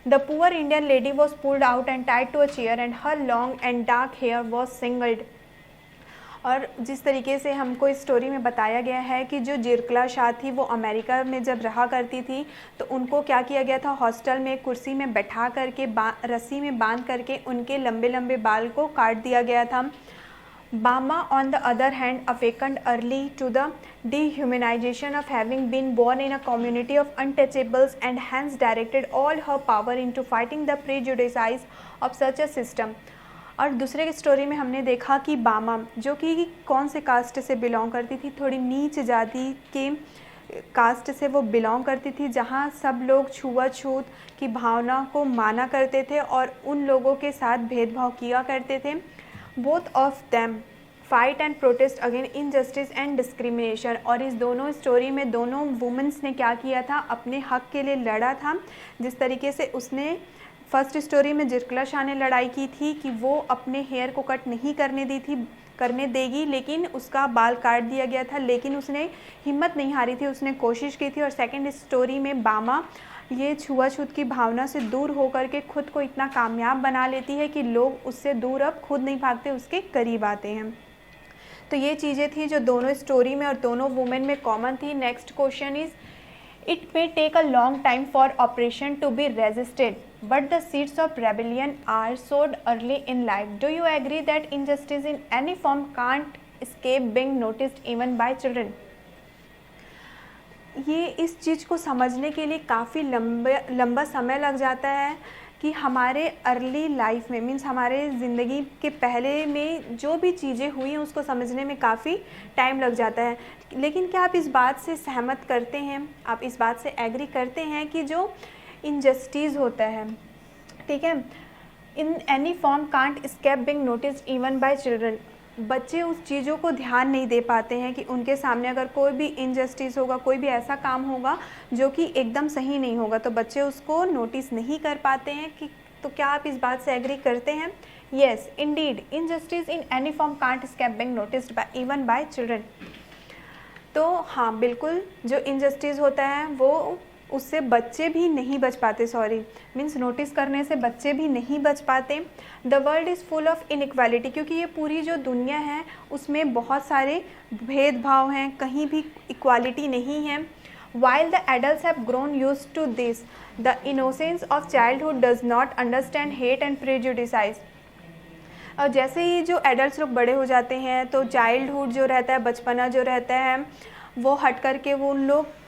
The poor Indian lady was pulled out and tied to a chair and her long and dark hair was singled. और जिस तरीके से हमको इस स्टोरी में बताया गया है कि जो जिरकला शाह थी, वो अमेरिका में जब रहा करती थी, तो उनको क्या किया गया था, हॉस्टल में कुर्सी में बैठा करके रस्सी में बांध करके उनके लंबे लंबे बाल को काट दिया गया था। Bama on the other hand awakened early to the dehumanization of having been born in a community of untouchables and hence directed all her power into fighting the prejudices of such a system। और दूसरे की स्टोरी में हमने देखा कि बामा, जो कि कौन से कास्ट से बिलोंग करती थी, थोड़ी नीच जाति के कास्ट से वो बिलोंग करती थी, जहाँ सब लोग छुआछूत की भावना को माना करते थे और उन लोगों के साथ भेदभाव किया करते थे। Both of them fight and protest again injustice and discrimination. और इस दोनों स्टोरी में दोनों वुमेंस ने क्या किया था, अपने हक के लिए लड़ा था। जिस तरीके से उसने फर्स्ट स्टोरी में जिरकला शाह ने लड़ाई की थी कि वो अपने हेयर को कट नहीं करने देगी, लेकिन उसका बाल काट दिया गया था, लेकिन उसने हिम्मत नहीं हारी थी, उसने कोशिश की थी। और सेकंड स्टोरी में बामा ये छुआछूत की भावना से दूर होकर के खुद को इतना कामयाब बना लेती है कि लोग उससे दूर अब खुद नहीं भागते, उसके करीब आते हैं। तो ये चीज़ें थी जो दोनों स्टोरी में और दोनों वुमेन में कॉमन थी। Next question is, it may take a long time for operation to be resisted but the seeds of rebellion are sowed early in life. Do you agree that injustice in any form can't escape being noticed even by children? ये इस चीज़ को समझने के लिए काफ़ी लंबा समय लग जाता है कि हमारे अर्ली लाइफ में, मीन्स हमारे ज़िंदगी के पहले में जो भी चीज़ें हुई हैं उसको समझने में काफ़ी टाइम लग जाता है। लेकिन क्या आप इस बात से सहमत करते हैं, आप इस बात से एग्री करते हैं कि जो इनजस्टिस होता है, ठीक है, in any form can't escape being noticed even by children. बच्चे उस चीज़ों को ध्यान नहीं दे पाते हैं कि उनके सामने अगर कोई भी इनजस्टिस होगा, कोई भी ऐसा काम होगा जो कि एकदम सही नहीं होगा, तो बच्चे उसको नोटिस नहीं कर पाते हैं कि। तो क्या आप इस बात से एग्री करते हैं? Yes indeed, injustice in any form can't escape being noticed even by children. तो हाँ बिल्कुल, जो इनजस्टिस होता है वो उससे बच्चे भी नहीं बच पाते, मीन्स नोटिस करने से बच्चे भी नहीं बच पाते। The world is full of inequality, क्योंकि ये पूरी जो दुनिया है उसमें बहुत सारे भेदभाव हैं, कहीं भी इक्वालिटी नहीं है। While the adults have grown used to this, the innocence of childhood does not understand hate and prejudices. और जैसे ही जो एडल्ट्स लोग बड़े हो जाते हैं, तो चाइल्डहुड जो रहता है, बचपना जो रहता है, वो हट करके वो उन लोग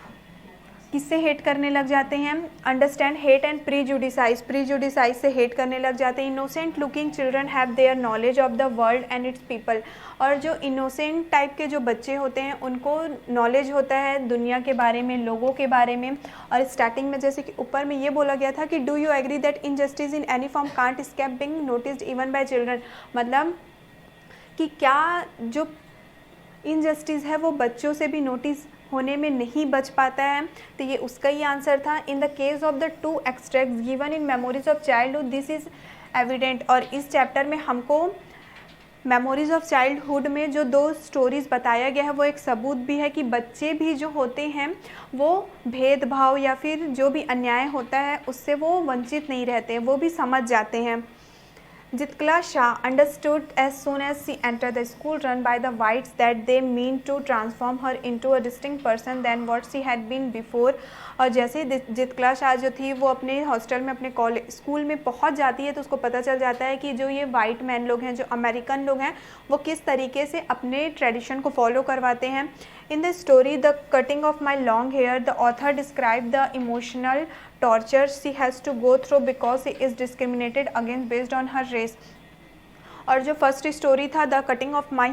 किससे हेट करने लग जाते हैं? अंडरस्टैंड हेट एंड प्रीजुडिसाइज से हेट करने लग जाते हैं। Innocent looking children have their knowledge of the world and it's people. और जो इनोसेंट टाइप के जो बच्चे होते हैं उनको नॉलेज होता है दुनिया के बारे में, लोगों के बारे में। और स्टार्टिंग में जैसे कि ऊपर में ये बोला गया था कि do you agree that injustice in any form can't escape being noticed even by children, मतलब कि क्या जो इनजस्टिस है वो बच्चों से भी नोटिस होने में नहीं बच पाता है। तो ये उसका ही आंसर था। In the case of the two extracts given in memories of childhood this is evident. और इस चैप्टर में हमको मेमोरीज ऑफ चाइल्डहुड में जो दो स्टोरीज़ बताया गया है वो एक सबूत भी है कि बच्चे भी जो होते हैं वो भेदभाव या फिर जो भी अन्याय होता है उससे वो वंचित नहीं रहते, वो भी समझ जाते हैं। Jitkala Shah understood as soon as she entered the school run by the whites that they mean to transform her into a distinct person than what she had been before। और जैसे जितकला शाह जो थी वो अपने हॉस्टल में, अपने स्कूल में पहुंच जाती है, तो उसको पता चल जाता है कि जो ये वाइट मैन लोग हैं, जो अमेरिकन लोग हैं, वो किस तरीके से अपने ट्रेडिशन को फॉलो करवाते हैं। In the story The Cutting of My Long Hair, the author described the emotional torture she has to go through because she is discriminated against based on her race. और जो फर्स्ट स्टोरी था the cutting of my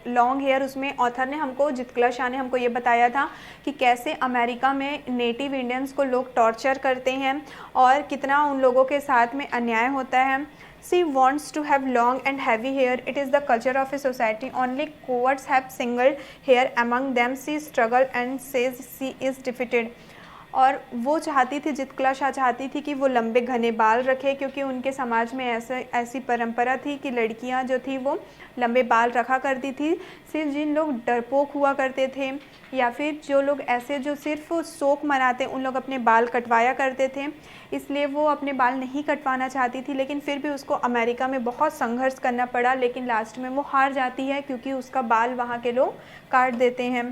long hair, उसमें ऑथर ने हमको, जितकला शाह ने हमको ये बताया था कि कैसे अमेरिका में नेटिव इंडियंस को लोग टॉर्चर करते हैं और कितना उन लोगों के साथ में अन्याय होता है. She wants to have long and heavy hair. It is the culture of a society. Only cowards have single hair among them. She struggles and says she is defeated. और वो चाहती थी, जितकला शाह चाहती थी कि वो लंबे घने बाल रखे, क्योंकि उनके समाज में ऐसी परंपरा थी कि लड़कियां जो थी वो लंबे बाल रखा करती थी. सिर्फ जिन लोग डरपोक हुआ करते थे या फिर जो लोग ऐसे जो सिर्फ शौक मनाते, उन लोग अपने बाल कटवाया करते थे, इसलिए वो अपने बाल नहीं कटवाना चाहती थी. लेकिन फिर भी उसको अमेरिका में बहुत संघर्ष करना पड़ा, लेकिन लास्ट में वो हार जाती है क्योंकि उसका बाल वहाँ के लोग काट देते हैं.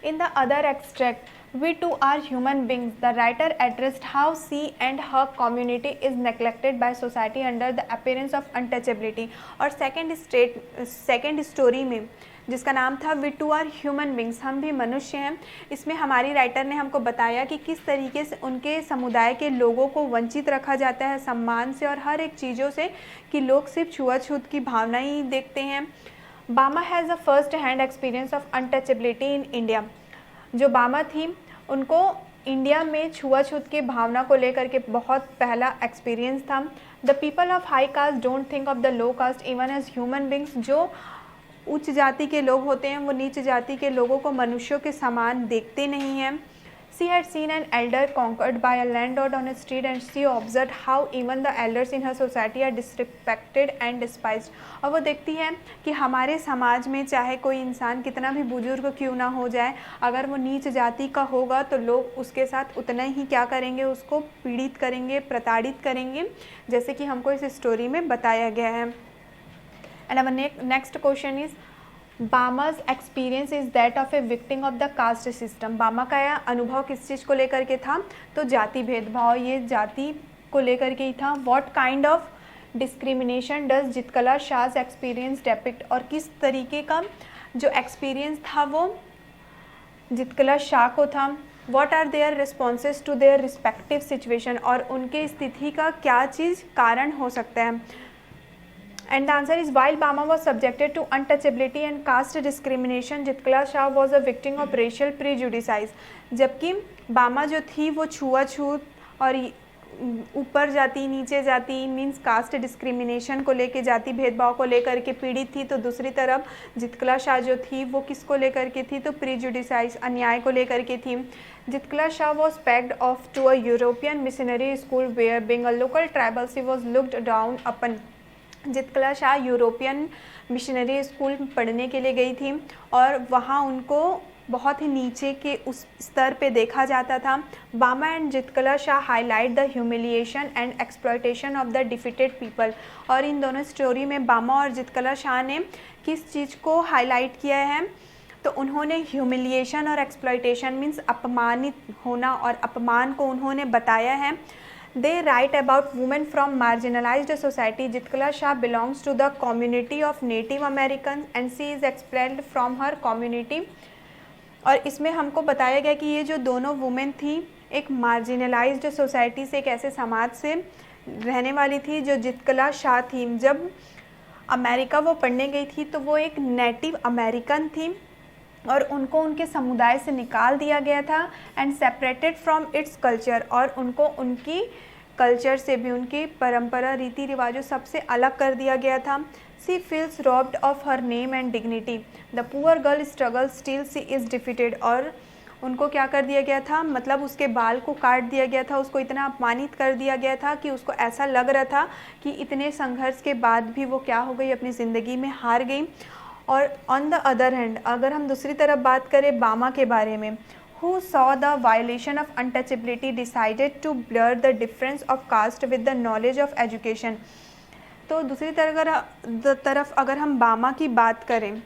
In the other extract, we too are human beings. The writer addressed how she and her community is neglected by society under the appearance of untouchability. और सेकेंड स्टोरी में जिसका नाम था we too are human beings, हम भी मनुष्य हैं, इसमें हमारी राइटर ने हमको बताया कि किस तरीके से उनके समुदाय के लोगों को वंचित रखा जाता है सम्मान से और हर एक चीज़ों से, कि लोग सिर्फ छुआछूत की भावना ही देखते हैं. बामा has a first hand experience of untouchability in India. जो बामा थी उनको इंडिया में छुआछूत की भावना को लेकर के बहुत पहला एक्सपीरियंस था. The people of high caste don't think of the low caste even as human beings. जो उच्च जाति के लोग होते हैं वो नीच जाति के लोगों को मनुष्यों के समान देखते नहीं हैं. She had seen an elder conquered by a landlord on a street and she observed how even the elders in her society are disrespected and despised. और वो देखती है कि हमारे समाज में चाहे कोई इंसान कितना भी बुजुर्ग क्यों ना हो जाए, अगर वो नीच जाति का होगा तो लोग उसके साथ उतना ही क्या करेंगे, उसको पीड़ित करेंगे, प्रताड़ित करेंगे, जैसे कि हमको इस स्टोरी में बताया गया है. And our next question is Bama's experience is that of a victim of the caste system. Bama का अनुभव किस चीज़ को लेकर के था, तो जाति भेदभाव, ये जाति को लेकर के ही था. What kind of discrimination does Zitkala Sa's experience depict. और किस तरीके का जो एक्सपीरियंस था वो जितकला शाह को था. What are their responses to their respective situation. और उनके स्थिति का क्या चीज़ कारण हो सकता है. And the answer is while Bama was subjected to untouchability and caste discrimination, Jitkala Shah was a victim of racial prejudice. जबकि बामा जो थी वो छुआछूत और ऊपर जाति नीचे जाति मीन्स कास्ट डिस्क्रिमिनेशन को लेके, जाति भेदभाव को लेकर के पीड़ित थी, तो दूसरी तरफ जितकला शाह जो थी वो किसको लेकर के थी, तो प्रीजुडिसाइज अन्याय को लेकर के थी. Zitkala Sa was packed off to a European missionary school where being a local tribal she was looked down upon. Zitkala Sa European missionary school पढ़ने के लिए गई थी और वहाँ उनको बहुत ही नीचे के उस स्तर पे देखा जाता था. Bama and Zitkala Sa highlight the humiliation and exploitation of the defeated people. और इन दोनों स्टोरी में बामा और जितकला शाह ने किस चीज़ को हाईलाइट किया है, तो उन्होंने ह्यूमिलिएशन और एक्सप्लॉयटेशन मीन्स अपमानित होना और अपमान को उन्होंने बताया है. They write about women from marginalized society. Jitkala Shah belongs to the community of Native Americans and she is expelled from her community. और इसमें हमको बताया गया कि ये जो दोनों वुमेन थी एक मार्जिनलाइज्ड सोसाइटी से, एक ऐसे समाज से रहने वाली थी जो जितकला शाह थी. जब अमेरिका वो पढ़ने गई थी तो वो एक नेटिव अमेरिकन थी और उनको उनके समुदाय से निकाल दिया गया था and separated from its culture. और उनको उनकी कल्चर से भी, उनकी परंपरा रीति रिवाजों सबसे अलग कर दिया गया था. She feels robbed of her name and dignity. The poor girl struggle still she is defeated. और उनको क्या कर दिया गया था, मतलब उसके बाल को काट दिया गया था, उसको इतना अपमानित कर दिया गया था कि उसको ऐसा लग रहा था कि इतने संघर्ष के बाद भी वो क्या हो गई, अपनी ज़िंदगी में हार गई. और ऑन द अदर हैंड अगर हम दूसरी तरफ बात करें बामा के बारे में, who saw the violation of untouchability decided to blur the difference of caste with the knowledge of education. तो दूसरी तरफ अगर हम बामा की बात करें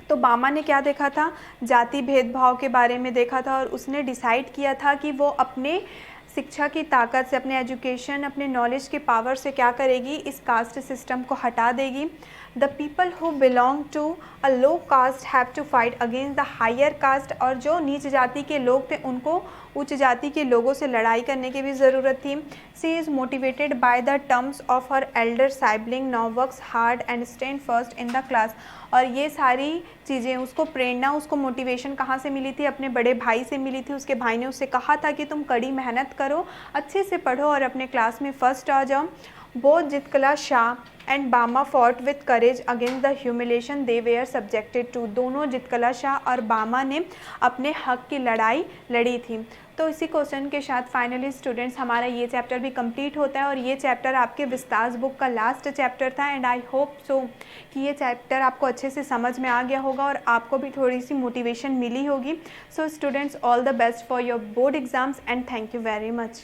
तो बामा ने क्या देखा था, जाति भेदभाव के बारे में देखा था और उसने डिसाइड किया था कि वो अपने शिक्षा की ताकत से, अपने एजुकेशन, अपने नॉलेज के पावर से क्या करेगी, इस कास्ट सिस्टम को हटा देगी. The people who belong to a low caste have to fight against the higher caste. और जो नीच जाति के लोग थे उनको उच्च जाति के लोगों से लड़ाई करने की भी ज़रूरत थी। She is motivated by the terms of her elder sibling, now works hard and stand first in the class. और ये सारी चीज़ें उसको प्रेरणा, उसको मोटिवेशन कहाँ से मिली थी? अपने बड़े भाई से मिली थी। उसके भाई ने उससे कहा था कि तुम कड़ी मेहनत करो, अच्छे से पढ़ो और अपने क्लास में फ़र्स्ट आ जाओ। Both Zitkala Sa and Bama fought with courage against the humiliation they were subjected to. दोनों जितकला शाह और बामा ने अपने हक की लड़ाई लड़ी थी। तो इसी क्वेश्चन के साथ फाइनली स्टूडेंट्स हमारा ये चैप्टर भी कंप्लीट होता है और ये चैप्टर आपके विस्तास बुक का लास्ट चैप्टर था। एंड आई होप सो कि ये चैप्टर आपको अच्छे से समझ में आ गया होगा और आपको भी थोड़ी सी मोटिवेशन मिली होगी। So students, all the best for your board exams and thank you very much.